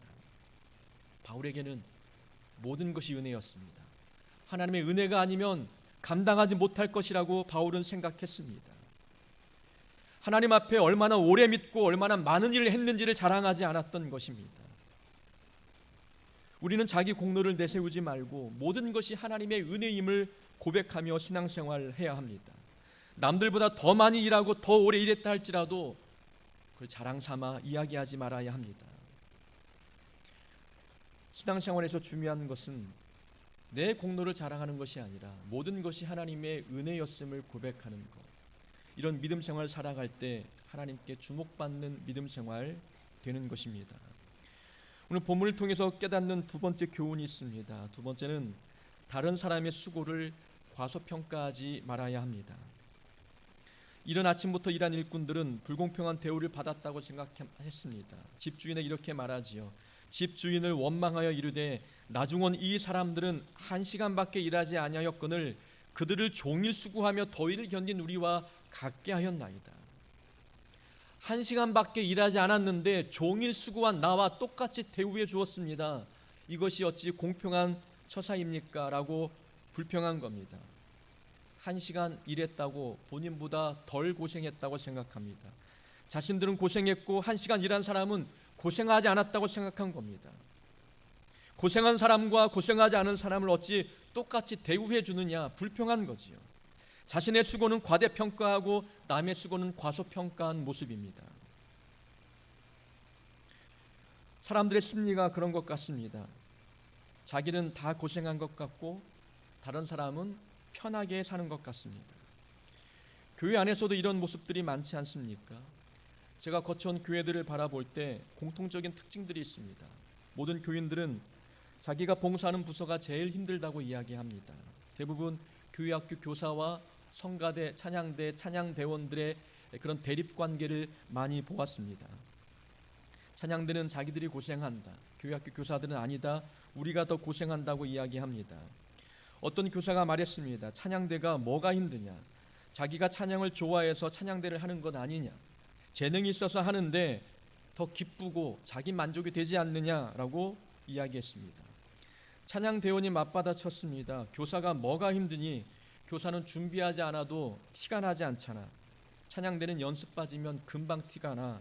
바울에게는 모든 것이 은혜였습니다. 하나님의 은혜가 아니면 감당하지 못할 것이라고 바울은 생각했습니다. 하나님 앞에 얼마나 오래 믿고 얼마나 많은 일을 했는지를 자랑하지 않았던 것입니다. 우리는 자기 공로를 내세우지 말고 모든 것이 하나님의 은혜임을 고백하며 신앙생활을 해야 합니다. 남들보다 더 많이 일하고 더 오래 일했다 할지라도 그걸 자랑 삼아 이야기하지 말아야 합니다. 신앙생활에서 중요한 것은 내 공로를 자랑하는 것이 아니라 모든 것이 하나님의 은혜였음을 고백하는 것. 이런 믿음 생활 살아갈 때 하나님께 주목받는 믿음 생활 되는 것입니다. 오늘 본문을 통해서 깨닫는 두 번째 교훈이 있습니다. 두 번째는 다른 사람의 수고를 과소평가하지 말아야 합니다. 이른 아침부터 일한 일꾼들은 불공평한 대우를 받았다고 생각했습니다. 집주인에게 이렇게 말하지요. 집주인을 원망하여 이르되 나중원 이 사람들은 1시간밖에 일하지 아니하였거늘 그들을 종일 수고하며 더위를 견딘 우리와 같게 하였나이다. 1시간밖에 일하지 않았는데 종일 수고한 나와 똑같이 대우해 주었습니다. 이것이 어찌 공평한 처사입니까? 라고 불평한 겁니다. 1시간 일했다고 본인보다 덜 고생했다고 생각합니다. 자신들은 고생했고 1시간 일한 사람은 고생하지 않았다고 생각한 겁니다. 고생한 사람과 고생하지 않은 사람을 어찌 똑같이 대우해 주느냐, 불평한 거지요. 자신의 수고는 과대평가하고 남의 수고는 과소평가한 모습입니다. 사람들의 심리가 그런 것 같습니다. 자기는 다 고생한 것 같고 다른 사람은 편하게 사는 것 같습니다. 교회 안에서도 이런 모습들이 많지 않습니까? 제가 거쳐온 교회들을 바라볼 때 공통적인 특징들이 있습니다. 모든 교인들은 자기가 봉사하는 부서가 제일 힘들다고 이야기합니다. 대부분 교회학교 교사와 성가대, 찬양대, 찬양대원들의 그런 대립관계를 많이 보았습니다. 찬양대는 자기들이 고생한다. 교회학교 교사들은 아니다. 우리가 더 고생한다고 이야기합니다. 어떤 교사가 말했습니다. 찬양대가 뭐가 힘드냐? 자기가 찬양을 좋아해서 찬양대를 하는 것 아니냐? 재능이 있어서 하는데 더 기쁘고 자기 만족이 되지 않느냐라고 이야기했습니다. 찬양대원이 맞받아쳤습니다. 교사가 뭐가 힘드니? 교사는 준비하지 않아도 티가 나지 않잖아. 찬양대는 연습 빠지면 금방 티가 나.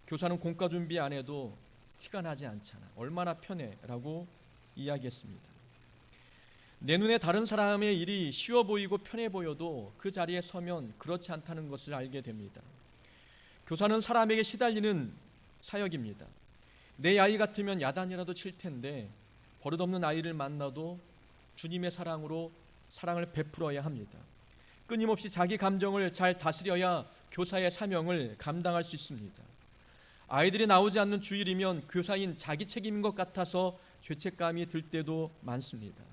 교사는 공과 준비 안 해도 티가 나지 않잖아. 얼마나 편해? 라고 이야기했습니다. 내 눈에 다른 사람의 일이 쉬워 보이고 편해 보여도 그 자리에 서면 그렇지 않다는 것을 알게 됩니다. 교사는 사람에게 시달리는 사역입니다. 내 아이 같으면 야단이라도 칠 텐데 버릇없는 아이를 만나도 주님의 사랑으로 사랑을 베풀어야 합니다. 끊임없이 자기 감정을 잘 다스려야 교사의 사명을 감당할 수 있습니다. 아이들이 나오지 않는 주일이면 교사인 자기 책임인 것 같아서 죄책감이 들 때도 많습니다.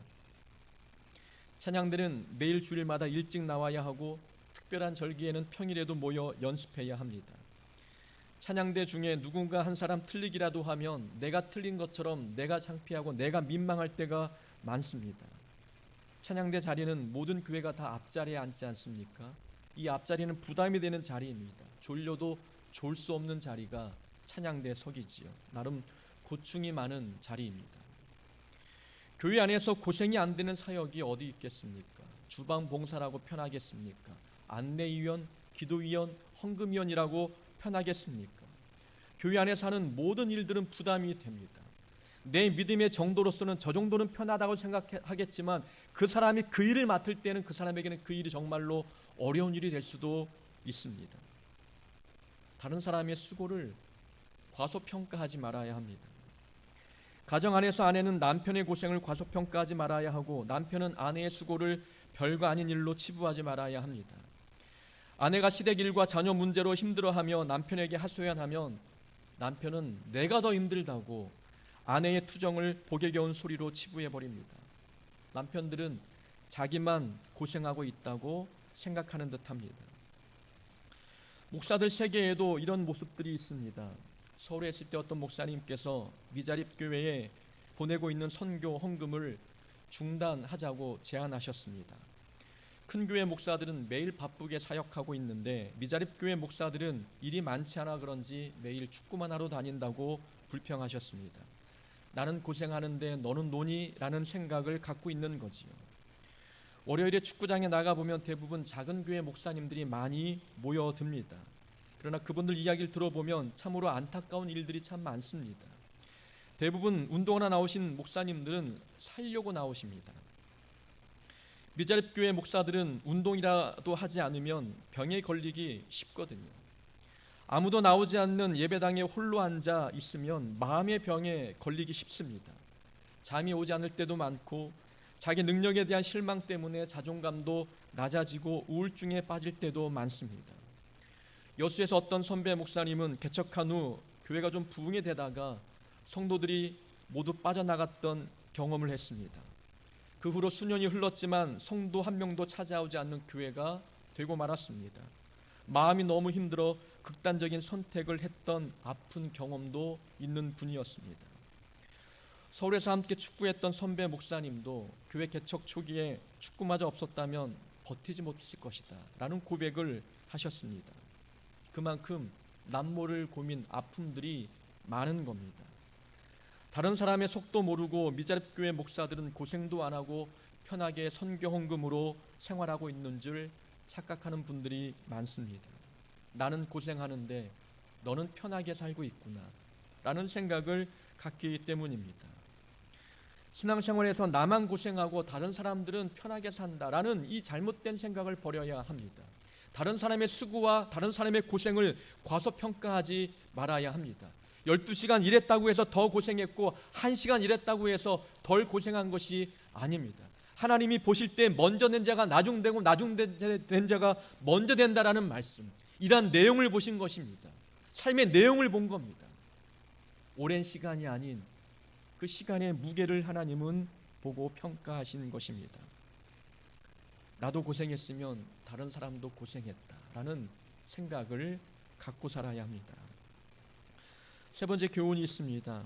찬양들은 매일 주일마다 일찍 나와야 하고 특별한 절기에는 평일에도 모여 연습해야 합니다. 찬양대 중에 누군가 한 사람 틀리기라도 하면 내가 틀린 것처럼 내가 창피하고 내가 민망할 때가 많습니다. 찬양대 자리는 모든 교회가 다 앞자리에 앉지 않습니까? 이 앞자리는 부담이 되는 자리입니다. 졸려도 졸 수 없는 자리가 찬양대 석이지요. 나름 고충이 많은 자리입니다. 교회 안에서 고생이 안 되는 사역이 어디 있겠습니까? 주방 봉사라고 편하겠습니까? 안내위원, 기도위원, 헌금위원이라고 편하겠습니까? 교회 안에서 하는 모든 일들은 부담이 됩니다. 내 믿음의 정도로서는 저 정도는 편하다고 생각하겠지만 그 사람이 그 일을 맡을 때는 그 사람에게는 그 일이 정말로 어려운 일이 될 수도 있습니다. 다른 사람의 수고를 과소평가하지 말아야 합니다. 가정 안에서 아내는 남편의 고생을 과소평가하지 말아야 하고 남편은 아내의 수고를 별거 아닌 일로 치부하지 말아야 합니다. 아내가 시댁 일과 자녀 문제로 힘들어하며 남편에게 하소연하면 남편은 내가 더 힘들다고 아내의 투정을 복에 겨운 소리로 치부해버립니다. 남편들은 자기만 고생하고 있다고 생각하는 듯합니다. 목사들 세계에도 이런 모습들이 있습니다. 서울에 있을 때 어떤 목사님께서 미자립 교회에 보내고 있는 선교 헌금을 중단하자고 제안하셨습니다. 큰 교회 목사들은 매일 바쁘게 사역하고 있는데 미자립 교회 목사들은 일이 많지 않아 그런지 매일 축구만 하러 다닌다고 불평하셨습니다. 나는 고생하는데 너는 노니? 라는 생각을 갖고 있는 거지요. 월요일에 축구장에 나가보면 대부분 작은 교회 목사님들이 많이 모여듭니다. 그러나 그분들 이야기를 들어보면 참으로 안타까운 일들이 참 많습니다. 대부분 운동하러 나오신 목사님들은 살려고 나오십니다. 미자립 교회 목사들은 운동이라도 하지 않으면 병에 걸리기 쉽거든요. 아무도 나오지 않는 예배당에 홀로 앉아 있으면 마음의 병에 걸리기 쉽습니다. 잠이 오지 않을 때도 많고 자기 능력에 대한 실망 때문에 자존감도 낮아지고 우울증에 빠질 때도 많습니다. 여수에서 어떤 선배 목사님은 개척한 후 교회가 좀 부흥이 되다가 성도들이 모두 빠져나갔던 경험을 했습니다. 그 후로 수년이 흘렀지만 성도 한 명도 찾아오지 않는 교회가 되고 말았습니다. 마음이 너무 힘들어 극단적인 선택을 했던 아픈 경험도 있는 분이었습니다. 서울에서 함께 축구했던 선배 목사님도 교회 개척 초기에 축구마저 없었다면 버티지 못했을 것이다 라는 고백을 하셨습니다. 그만큼 남모를 고민, 아픔들이 많은 겁니다. 다른 사람의 속도 모르고 미자립교회 목사들은 고생도 안 하고 편하게 선교 헌금으로 생활하고 있는 줄 착각하는 분들이 많습니다. 나는 고생하는데 너는 편하게 살고 있구나 라는 생각을 갖기 때문입니다. 신앙생활에서 나만 고생하고 다른 사람들은 편하게 산다라는 이 잘못된 생각을 버려야 합니다. 다른 사람의 수고와 다른 사람의 고생을 과소평가하지 말아야 합니다. 12시간 일했다고 해서 더 고생했고 1시간 일했다고 해서 덜 고생한 것이 아닙니다. 하나님이 보실 때 먼저 된 자가 나중되고 나중된 자가 먼저 된다라는 말씀, 이러한 내용을 보신 것입니다. 삶의 내용을 본 겁니다. 오랜 시간이 아닌 그 시간의 무게를 하나님은 보고 평가하신 것입니다. 나도 고생했으면 다른 사람도 고생했다라는 생각을 갖고 살아야 합니다. 세 번째 교훈이 있습니다.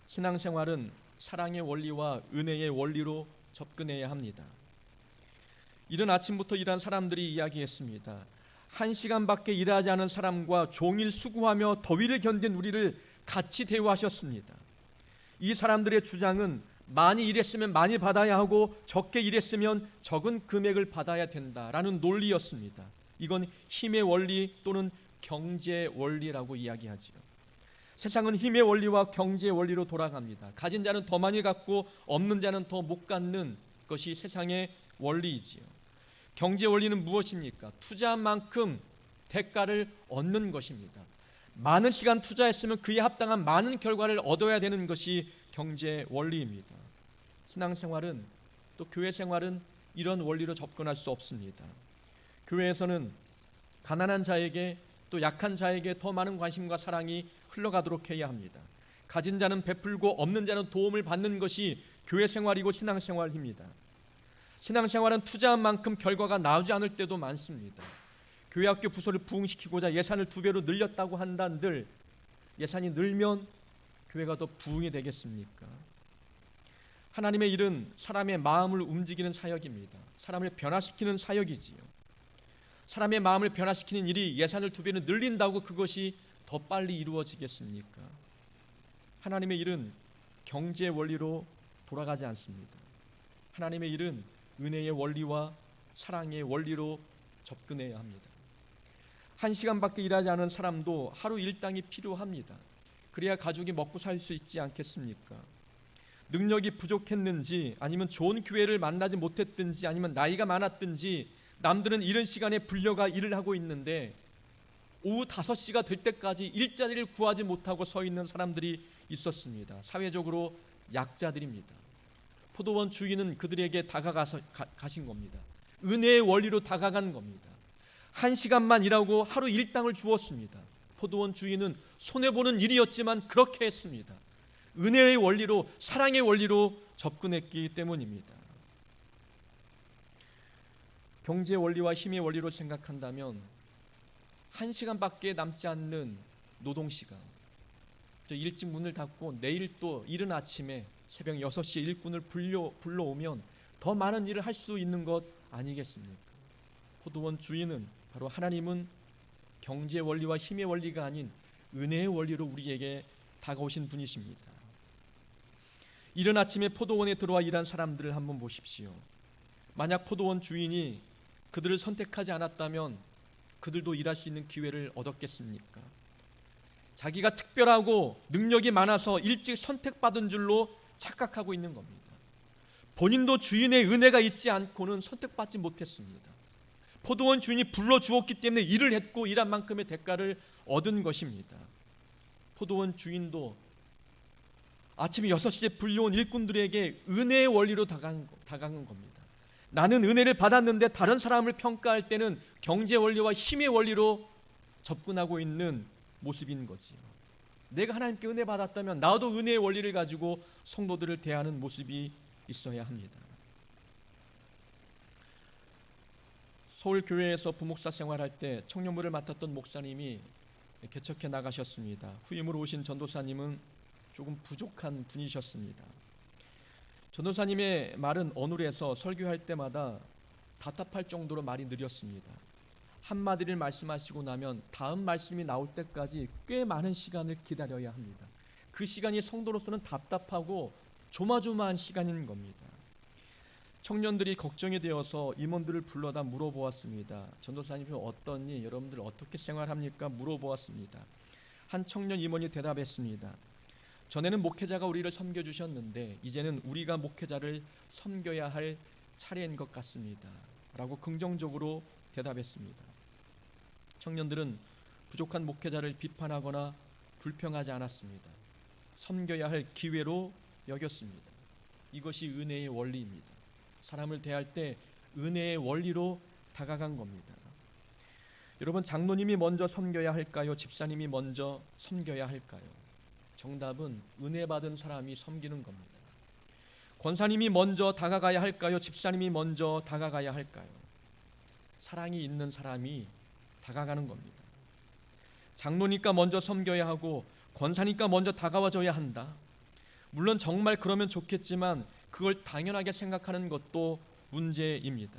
신앙생활은 사랑의 원리와 은혜의 원리로 접근해야 합니다. 이른 아침부터 일한 사람들이 이야기했습니다. 1시간밖에 일하지 않은 사람과 종일 수고하며 더위를 견딘 우리를 같이 대우하셨습니다. 이 사람들의 주장은 많이 일했으면 많이 받아야 하고 적게 일했으면 적은 금액을 받아야 된다라는 논리였습니다. 이건 힘의 원리 또는 경제 원리라고 이야기하지요. 세상은 힘의 원리와 경제의 원리로 돌아갑니다. 가진 자는 더 많이 갖고 없는 자는 더 못 갖는 것이 세상의 원리이지요. 경제 원리는 무엇입니까? 투자한 만큼 대가를 얻는 것입니다. 많은 시간 투자했으면 그에 합당한 많은 결과를 얻어야 되는 것이 경제 원리입니다. 신앙생활은 또 교회 생활은 이런 원리로 접근할 수 없습니다. 교회에서는 가난한 자에게 또 약한 자에게 더 많은 관심과 사랑이 흘러가도록 해야 합니다. 가진 자는 베풀고 없는 자는 도움을 받는 것이 교회 생활이고 신앙생활입니다. 신앙생활은 투자한 만큼 결과가 나오지 않을 때도 많습니다. 교회학교 부서를 부흥시키고자 예산을 2배로 늘렸다고 한다는들 예산이 늘면 교회가 더 부흥이 되겠습니까? 하나님의 일은 사람의 마음을 움직이는 사역입니다. 사람을 변화시키는 사역이지요. 사람의 마음을 변화시키는 일이 예산을 2배로 늘린다고 그것이 더 빨리 이루어지겠습니까? 하나님의 일은 경제의 원리로 돌아가지 않습니다. 하나님의 일은 은혜의 원리와 사랑의 원리로 접근해야 합니다. 1시간밖에 일하지 않은 사람도 하루 일당이 필요합니다. 그래야 가족이 먹고 살 수 있지 않겠습니까? 능력이 부족했는지 아니면 좋은 기회를 만나지 못했든지 아니면 나이가 많았든지 남들은 이른 시간에 불려가 일을 하고 있는데 오후 5시가 될 때까지 일자리를 구하지 못하고 서 있는 사람들이 있었습니다. 사회적으로 약자들입니다. 포도원 주인은 그들에게 다가가서 가신 겁니다. 은혜의 원리로 다가간 겁니다. 1시간만 일하고 하루 일당을 주었습니다. 포도원 주인은 손해보는 일이었지만 그렇게 했습니다. 은혜의 원리로, 사랑의 원리로 접근했기 때문입니다. 경제 원리와 힘의 원리로 생각한다면 1시간밖에 남지 않는 노동시간, 일찍 문을 닫고 내일 또 이른 아침에 새벽 6시에 일꾼을 불러오면 더 많은 일을 할 수 있는 것 아니겠습니까? 포도원 주인은 바로 하나님은 경제 원리와 힘의 원리가 아닌 은혜의 원리로 우리에게 다가오신 분이십니다. 이른 아침에 포도원에 들어와 일한 사람들을 한번 보십시오. 만약 포도원 주인이 그들을 선택하지 않았다면 그들도 일할 수 있는 기회를 얻었겠습니까? 자기가 특별하고 능력이 많아서 일찍 선택받은 줄로 착각하고 있는 겁니다. 본인도 주인의 은혜가 있지 않고는 선택받지 못했습니다. 포도원 주인이 불러주었기 때문에 일을 했고 일한 만큼의 대가를 얻은 것입니다. 포도원 주인도 아침 6시에 불려온 일꾼들에게 은혜의 원리로 다가간 겁니다. 나는 은혜를 받았는데 다른 사람을 평가할 때는 경제 원리와 힘의 원리로 접근하고 있는 모습인 거지요. 내가 하나님께 은혜 받았다면 나도 은혜의 원리를 가지고 성도들을 대하는 모습이 있어야 합니다. 서울교회에서 부목사 생활할 때 청년부를 맡았던 목사님이 개척해 나가셨습니다. 후임으로 오신 전도사님은 조금 부족한 분이셨습니다. 전도사님의 말은 어눌해서 설교할 때마다 답답할 정도로 말이 느렸습니다. 한마디를 말씀하시고 나면 다음 말씀이 나올 때까지 꽤 많은 시간을 기다려야 합니다. 그 시간이 성도로서는 답답하고 조마조마한 시간인 겁니다. 청년들이 걱정이 되어서 임원들을 불러다 물어보았습니다. 전도사님이 어떠니? 여러분들 어떻게 생활합니까? 물어보았습니다. 한 청년 임원이 대답했습니다. 전에는 목회자가 우리를 섬겨주셨는데 이제는 우리가 목회자를 섬겨야 할 차례인 것 같습니다. 라고 긍정적으로 대답했습니다. 청년들은 부족한 목회자를 비판하거나 불평하지 않았습니다. 섬겨야 할 기회로 여겼습니다. 이것이 은혜의 원리입니다. 사람을 대할 때 은혜의 원리로 다가간 겁니다. 여러분, 장로님이 먼저 섬겨야 할까요? 집사님이 먼저 섬겨야 할까요? 정답은 은혜 받은 사람이 섬기는 겁니다. 권사님이 먼저 다가가야 할까요? 집사님이 먼저 다가가야 할까요? 사랑이 있는 사람이 다가가는 겁니다. 장로니까 먼저 섬겨야 하고 권사니까 먼저 다가와줘야 한다. 물론 정말 그러면 좋겠지만 그걸 당연하게 생각하는 것도 문제입니다.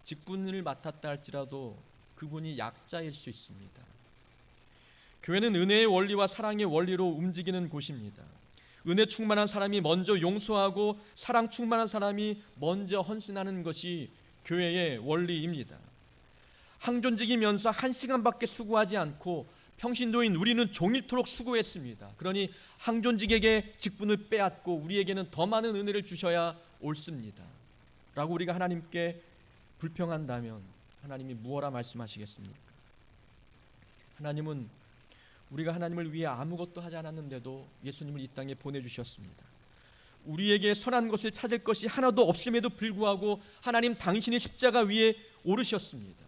직분을 맡았다 할지라도 그분이 약자일 수 있습니다. 교회는 은혜의 원리와 사랑의 원리로 움직이는 곳입니다. 은혜 충만한 사람이 먼저 용서하고 사랑 충만한 사람이 먼저 헌신하는 것이 교회의 원리입니다. 항존직이면서 1시간밖에 수고하지 않고 평신도인 우리는 종일토록 수고했습니다. 그러니 항존직에게 직분을 빼앗고 우리에게는 더 많은 은혜를 주셔야 옳습니다. 라고 우리가 하나님께 불평한다면 하나님이 무엇라 말씀하시겠습니까? 하나님은 우리가 하나님을 위해 아무것도 하지 않았는데도 예수님을 이 땅에 보내주셨습니다. 우리에게 선한 것을 찾을 것이 하나도 없음에도 불구하고 하나님 당신이 십자가 위에 오르셨습니다.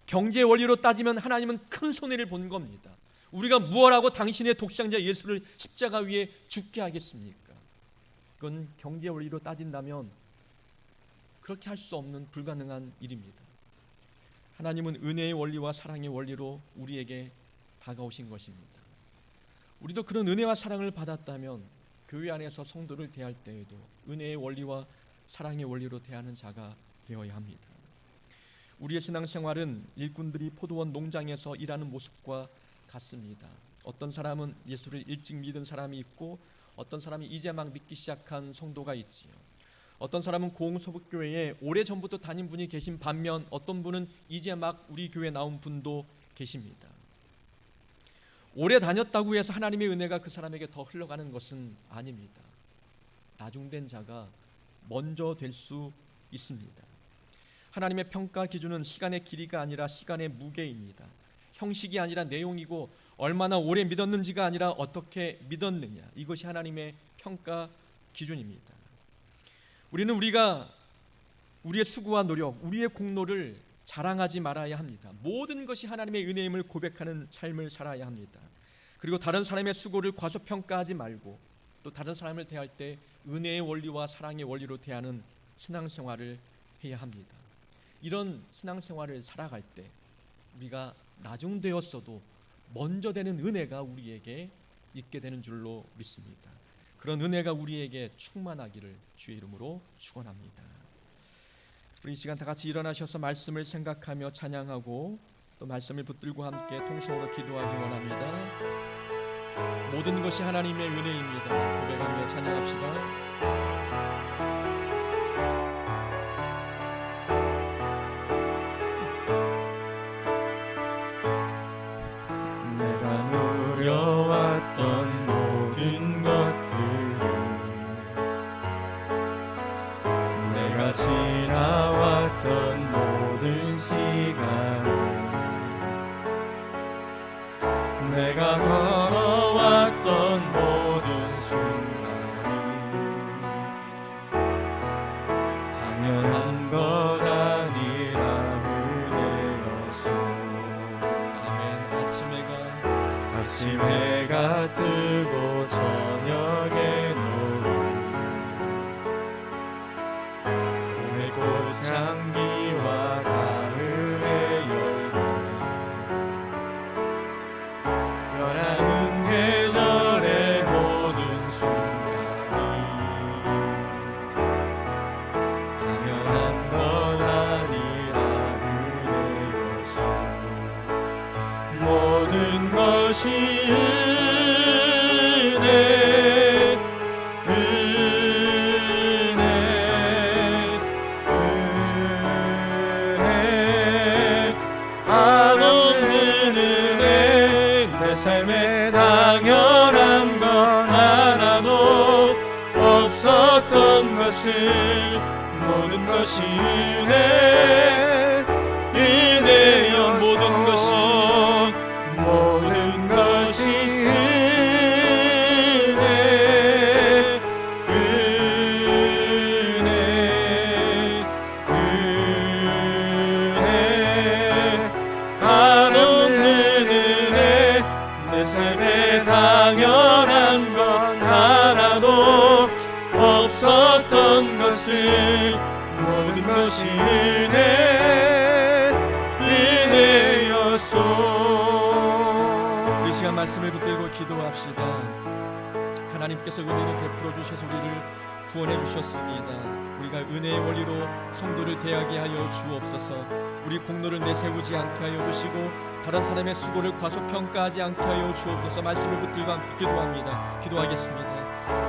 경제 원리로 따지면 하나님은 큰 손해를 본 겁니다. 우리가 무엇하고 당신의 독생자 예수를 십자가 위에 죽게 하겠습니까? 그건 경제 원리로 따진다면 그렇게 할 수 없는 불가능한 일입니다. 하나님은 은혜의 원리와 사랑의 원리로 우리에게 다가오신 것입니다. 우리도 그런 은혜와 사랑을 받았다면 교회 안에서 성도를 대할 때에도 은혜의 원리와 사랑의 원리로 대하는 자가 되어야 합니다. 우리의 신앙생활은 일꾼들이 포도원 농장에서 일하는 모습과 같습니다. 어떤 사람은 예수를 일찍 믿은 사람이 있고 어떤 사람이 이제 막 믿기 시작한 성도가 있지요. 어떤 사람은 고흥서북교회에 오래전부터 다닌 분이 계신 반면 어떤 분은 이제 막 우리 교회에 나온 분도 계십니다. 오래 다녔다고 해서 하나님의 은혜가 그 사람에게 더 흘러가는 것은 아닙니다. 나중된 자가 먼저 될 수 있습니다. 하나님의 평가 기준은 시간의 길이가 아니라 시간의 무게입니다. 형식이 아니라 내용이고 얼마나 오래 믿었는지가 아니라 어떻게 믿었느냐, 이것이 하나님의 평가 기준입니다. 우리는 우리의 수고와 노력, 우리의 공로를 자랑하지 말아야 합니다. 모든 것이 하나님의 은혜임을 고백하는 삶을 살아야 합니다. 그리고 다른 사람의 수고를 과소평가하지 말고 또 다른 사람을 대할 때 은혜의 원리와 사랑의 원리로 대하는 신앙생활을 해야 합니다. 이런 신앙생활을 살아갈 때 우리가 나중되었어도 먼저 되는 은혜가 우리에게 있게 되는 줄로 믿습니다. 그런 은혜가 우리에게 충만하기를 주의 이름으로 축원합니다. 우리 이 시간 다 같이 일어나셔서 말씀을 생각하며 찬양하고 또 말씀을 붙들고 함께 통성으로 기도하기 원합니다. 모든 것이 하나님의 은혜입니다. 고백하며 찬양합시다. 누려왔던 모든 것들은 내가 지나왔던 모든 시간은 내가 걸어왔던 모든 것을 모든 것이 은혜 은혜여 모든 것이 모든 것이 은혜 은혜 은혜 한없는 은혜 내 삶에 당연한 건 하나도 없었던 것을 모든 것이 은혜 은혜였소. 이 시간 말씀을 붙들고 기도합시다. 하나님께서 은혜를 베풀어 주셔서 우리를 구원해 주셨습니다. 우리가 은혜의 원리로 성도를 대하게 하여 주옵소서. 우리 공로를 내세우지 않게 하여 주시고 다른 사람의 수고를 과소평가하지 않게 하여 주옵소서. 말씀을 붙들고 함께 기도합니다. 기도하겠습니다.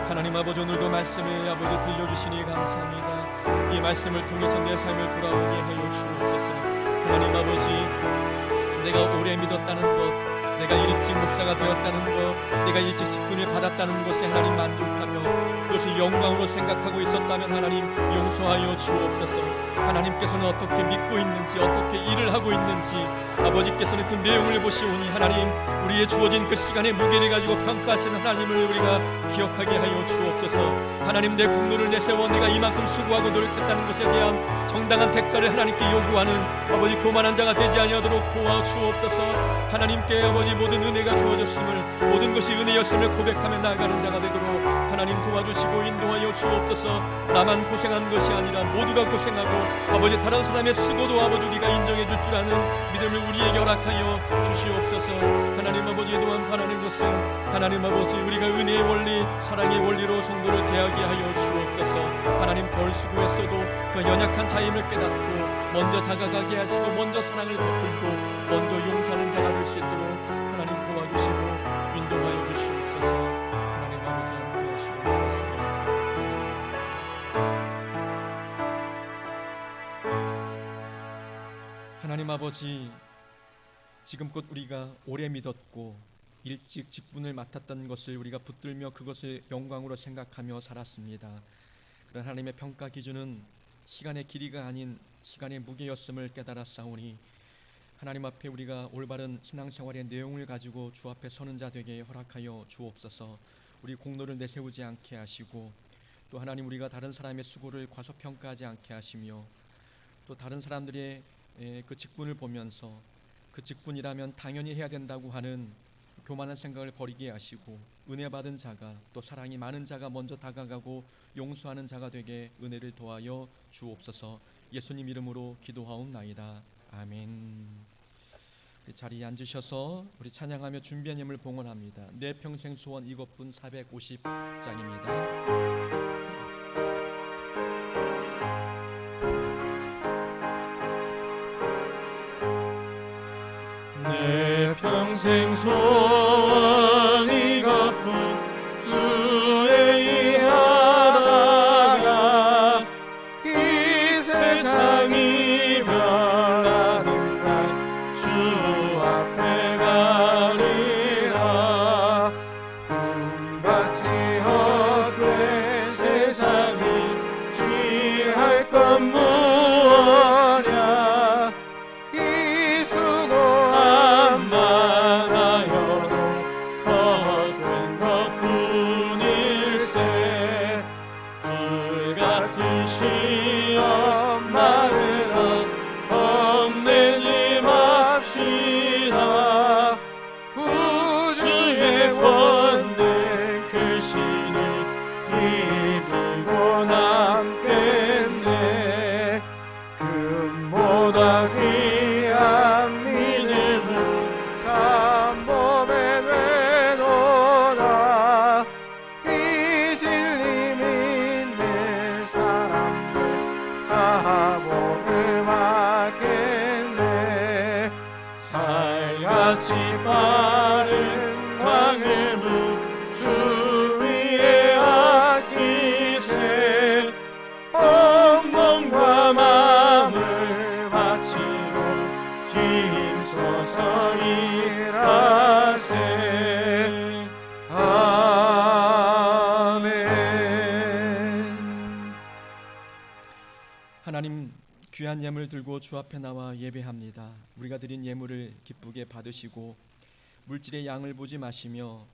하나님 아버지, 오늘도 말씀을 아버지 들려주시니 감사합니다. 이 말씀을 통해서 내 삶을 돌아보게 하여 주옵소서. 하나님 아버지, 내가 오래 믿었다는 것, 내가 일찍 목사가 되었다는 것, 내가 일찍 직분을 받았다는 것에 하나님 만족하며 그것을 영광으로 생각하고 있었다면 하나님 용서하여 주옵소서. 하나님께서는 어떻게 믿고 있는지, 어떻게 일을 하고 있는지 아버지께서는 그 내용을 보시오니 하나님, 우리의 주어진 그 시간의 무게를 가지고 평가하시는 하나님을 우리가 기억하게 하여 주옵소서. 하나님, 내 공로를 내세워 내가 이만큼 수고하고 노력했다는 것에 대한 정당한 대가를 하나님께 요구하는 아버지 교만한 자가 되지 아니하도록 도와주옵소서. 하나님께 아버지 모든 은혜가 주어졌음을, 모든 것이 은혜였음을 고백하며 나아가는 자가 되도록 하나님 도와주시고 인도하여 주옵소서. 나만 고생한 것이 아니라 모두가 고생하고 아버지 다른 사람의 수고도 아버지 우리가 인정해 줄 줄 아는 믿음을 우리에게 허락하여 주시옵소서. 하나님 아버지, 또한 바라는 것은 하나님 아버지 우리가 은혜의 원리, 사랑의 원리로 성도를 대하게 하여 주옵소서. 하나님, 덜 수고했어도 그 연약한 자임을 깨닫고 먼저 다가가게 하시고 먼저 사랑을 베풀고 먼저 용서하는 자가 될 수 있도록 하나님 도와주시고 인도하여 주시옵소서. 하나님 아버지 함께 하시옵소서. 하나님 아버지, 지금껏 우리가 오래 믿었고 일찍 직분을 맡았던 것을 우리가 붙들며 그것을 영광으로 생각하며 살았습니다. 그런 하나님의 평가 기준은 시간의 길이가 아닌 시간의 무게였음을 깨달았사오니 하나님 앞에 우리가 올바른 신앙생활의 내용을 가지고 주 앞에 서는 자 되게 허락하여 주옵소서. 우리 공로를 내세우지 않게 하시고 또 하나님, 우리가 다른 사람의 수고를 과소평가하지 않게 하시며 또 다른 사람들의 그 직분을 보면서 그 직분이라면 당연히 해야 된다고 하는 교만한 생각을 버리게 하시고 은혜 받은 자가, 또 사랑이 많은 자가 먼저 다가가고 용서하는 자가 되게 은혜를 도하여 주옵소서. 예수님 이름으로 기도하옵나이다. 아멘. 자리에 앉으셔서 우리 찬양하며 준비한 예물 봉헌합니다. 내 평생 소원 이것뿐 450장입니다. 내 평생 소원 이것뿐 주의 일하다가 이 세상이 변하는 날 주 앞에 가리라. 꿈같이 헛된 세상이 취할 것 무엇냐. 이 수고 많아여도 헛된 것뿐일세. 불같은 시험 마르라 겁내지 맙시다. 우주의 권능 크시니 이기고 남겠네. 금보다 귀한 믿음은 참범에 되도다. 이 진리 믿는 사람들 다 복을 받겠네. 살같이 빠른 광음을 주 위에 아끼세. 온 몸과 마음을 바치고 힘써서 일하세. 아멘. 귀한 예물 들고 주 앞에 나와 예배합니다. 우리가 드린 예물을 기쁘게 받으시고 물질의 양을 보지 마시며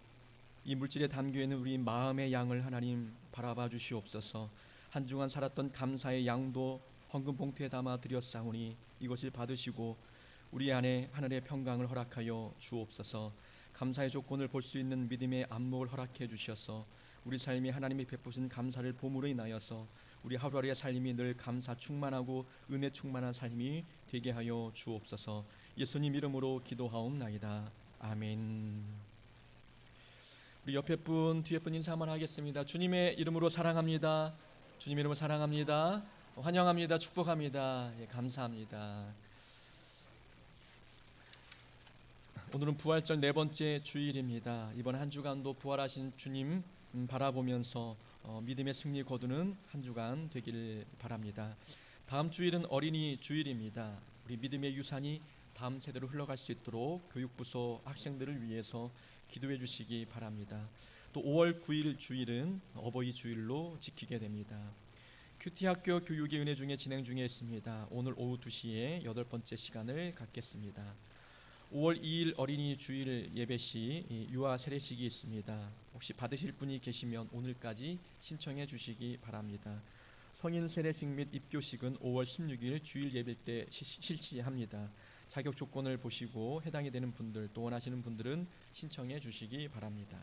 이 물질에 담겨 있는 우리 마음의 양을 하나님 바라봐 주시옵소서. 한 주간 살았던 감사의 양도 헌금 봉투에 담아 드렸사오니 이것을 받으시고 우리 안에 하늘의 평강을 허락하여 주옵소서. 감사의 조건을 볼 수 있는 믿음의 안목을 허락해 주셔서 우리 삶이 하나님이 베푸신 감사를 봄으로 인하여서 우리 하루하루의 삶이 늘 감사 충만하고 은혜 충만한 삶이 되게 하여 주옵소서. 예수님 이름으로 기도하옵나이다. 아멘. 우리 옆에 분 뒤에 분 인사 한번 하겠습니다. 주님의 이름으로 사랑합니다. 주님의 이름으로 사랑합니다. 환영합니다. 축복합니다. 예, 감사합니다. 오늘은 부활절 네 번째 주일입니다. 이번 한 주간도 부활하신 주님 바라보면서 믿음의 승리 거두는 한 주간 되길 바랍니다. 다음 주일은 어린이 주일입니다. 우리 믿음의 유산이 다음 세대로 흘러갈 수 있도록 교육부서 학생들을 위해서 기도해 주시기 바랍니다. 또 5월 9일 주일은 어버이 주일로 지키게 됩니다. 큐티 학교 교육의 은혜 중에 진행 중에 있습니다. 오늘 오후 2시에 8번째 시간을 갖겠습니다. 5월 2일 어린이 주일 예배 시 유아 세례식이 있습니다. 혹시 받으실 분이 계시면 오늘까지 신청해 주시기 바랍니다. 성인 세례식 및 입교식은 5월 16일 주일 예배 때 실시합니다. 자격 조건을 보시고 해당이 되는 분들 또 원하시는 분들은 신청해 주시기 바랍니다.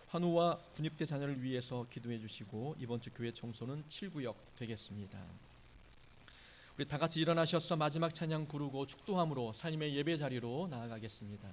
환우와 군입대 자녀를 위해서 기도해 주시고 이번 주 교회 청소는 7구역 되겠습니다. 우리 다 같이 일어나셔서 마지막 찬양 부르고 축도함으로 삶의 예배 자리로 나아가겠습니다.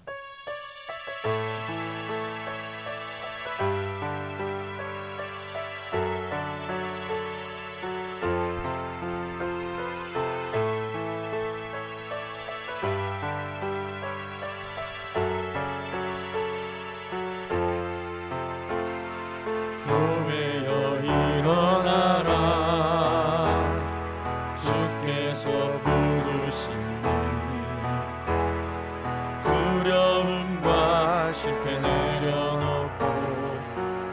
교회여 일어나라 주께서 부르시니 두려움과 실패 내려놓고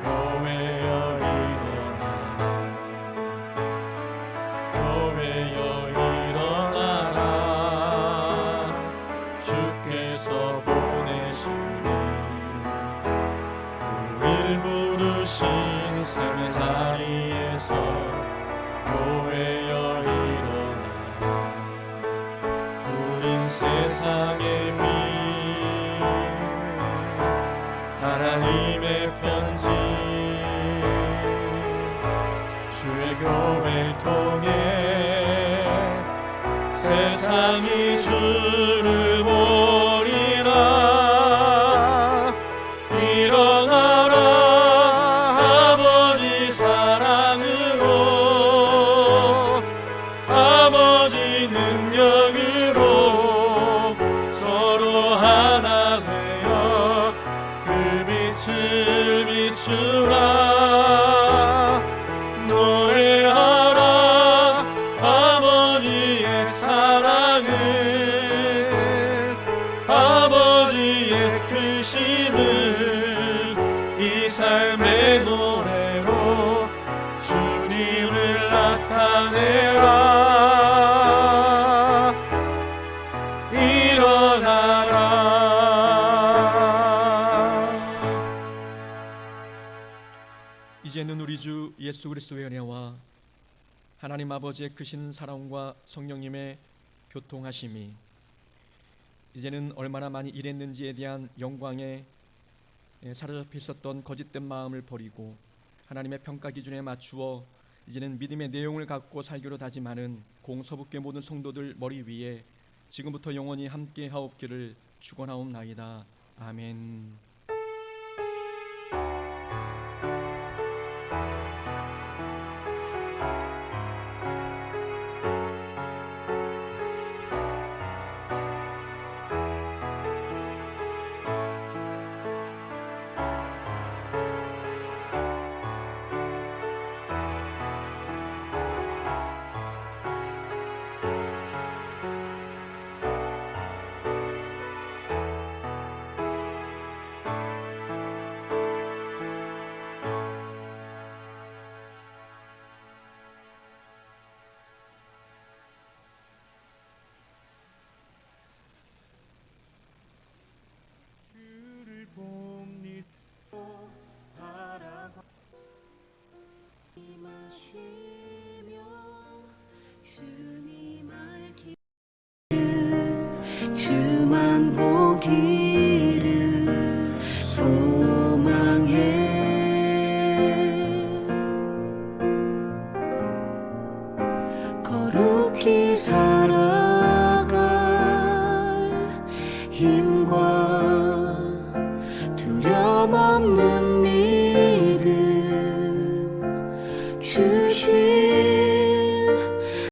교회여 일어나라 교회여 일어나라 주께서 보내시니 우릴 부르신 삶의 자리에서 교회여 일어나 우린 세상의 빛 하나님의 편지 주의 교회를 통해 세상이 주를 보리라 일어나라 아버지 사랑으로 아버지 능력으로 서로 하나 되어 그 빛을 비추라 노래하라 아버지의 사랑을 아버지의 크심을 이 삶의 노래로 주님을 나타내라 일어나라 이제는 우리 주 예수 그리스도의 은혜와 하나님 아버지의 크신 사랑과 성령님의 교통하심이 이제는 얼마나 많이 일했는지에 대한 영광에 사로잡혀 있었던 거짓된 마음을 버리고 하나님의 평가 기준에 맞추어 이제는 믿음의 내용을 갖고 살기로 다짐하는 공서북교회 모든 성도들 머리 위에 지금부터 영원히 함께 하옵기를 축원하옵나이다. 아멘. 주만 보기를 소망해. 거룩히 살아갈 힘과 두려움 없는 믿음 주시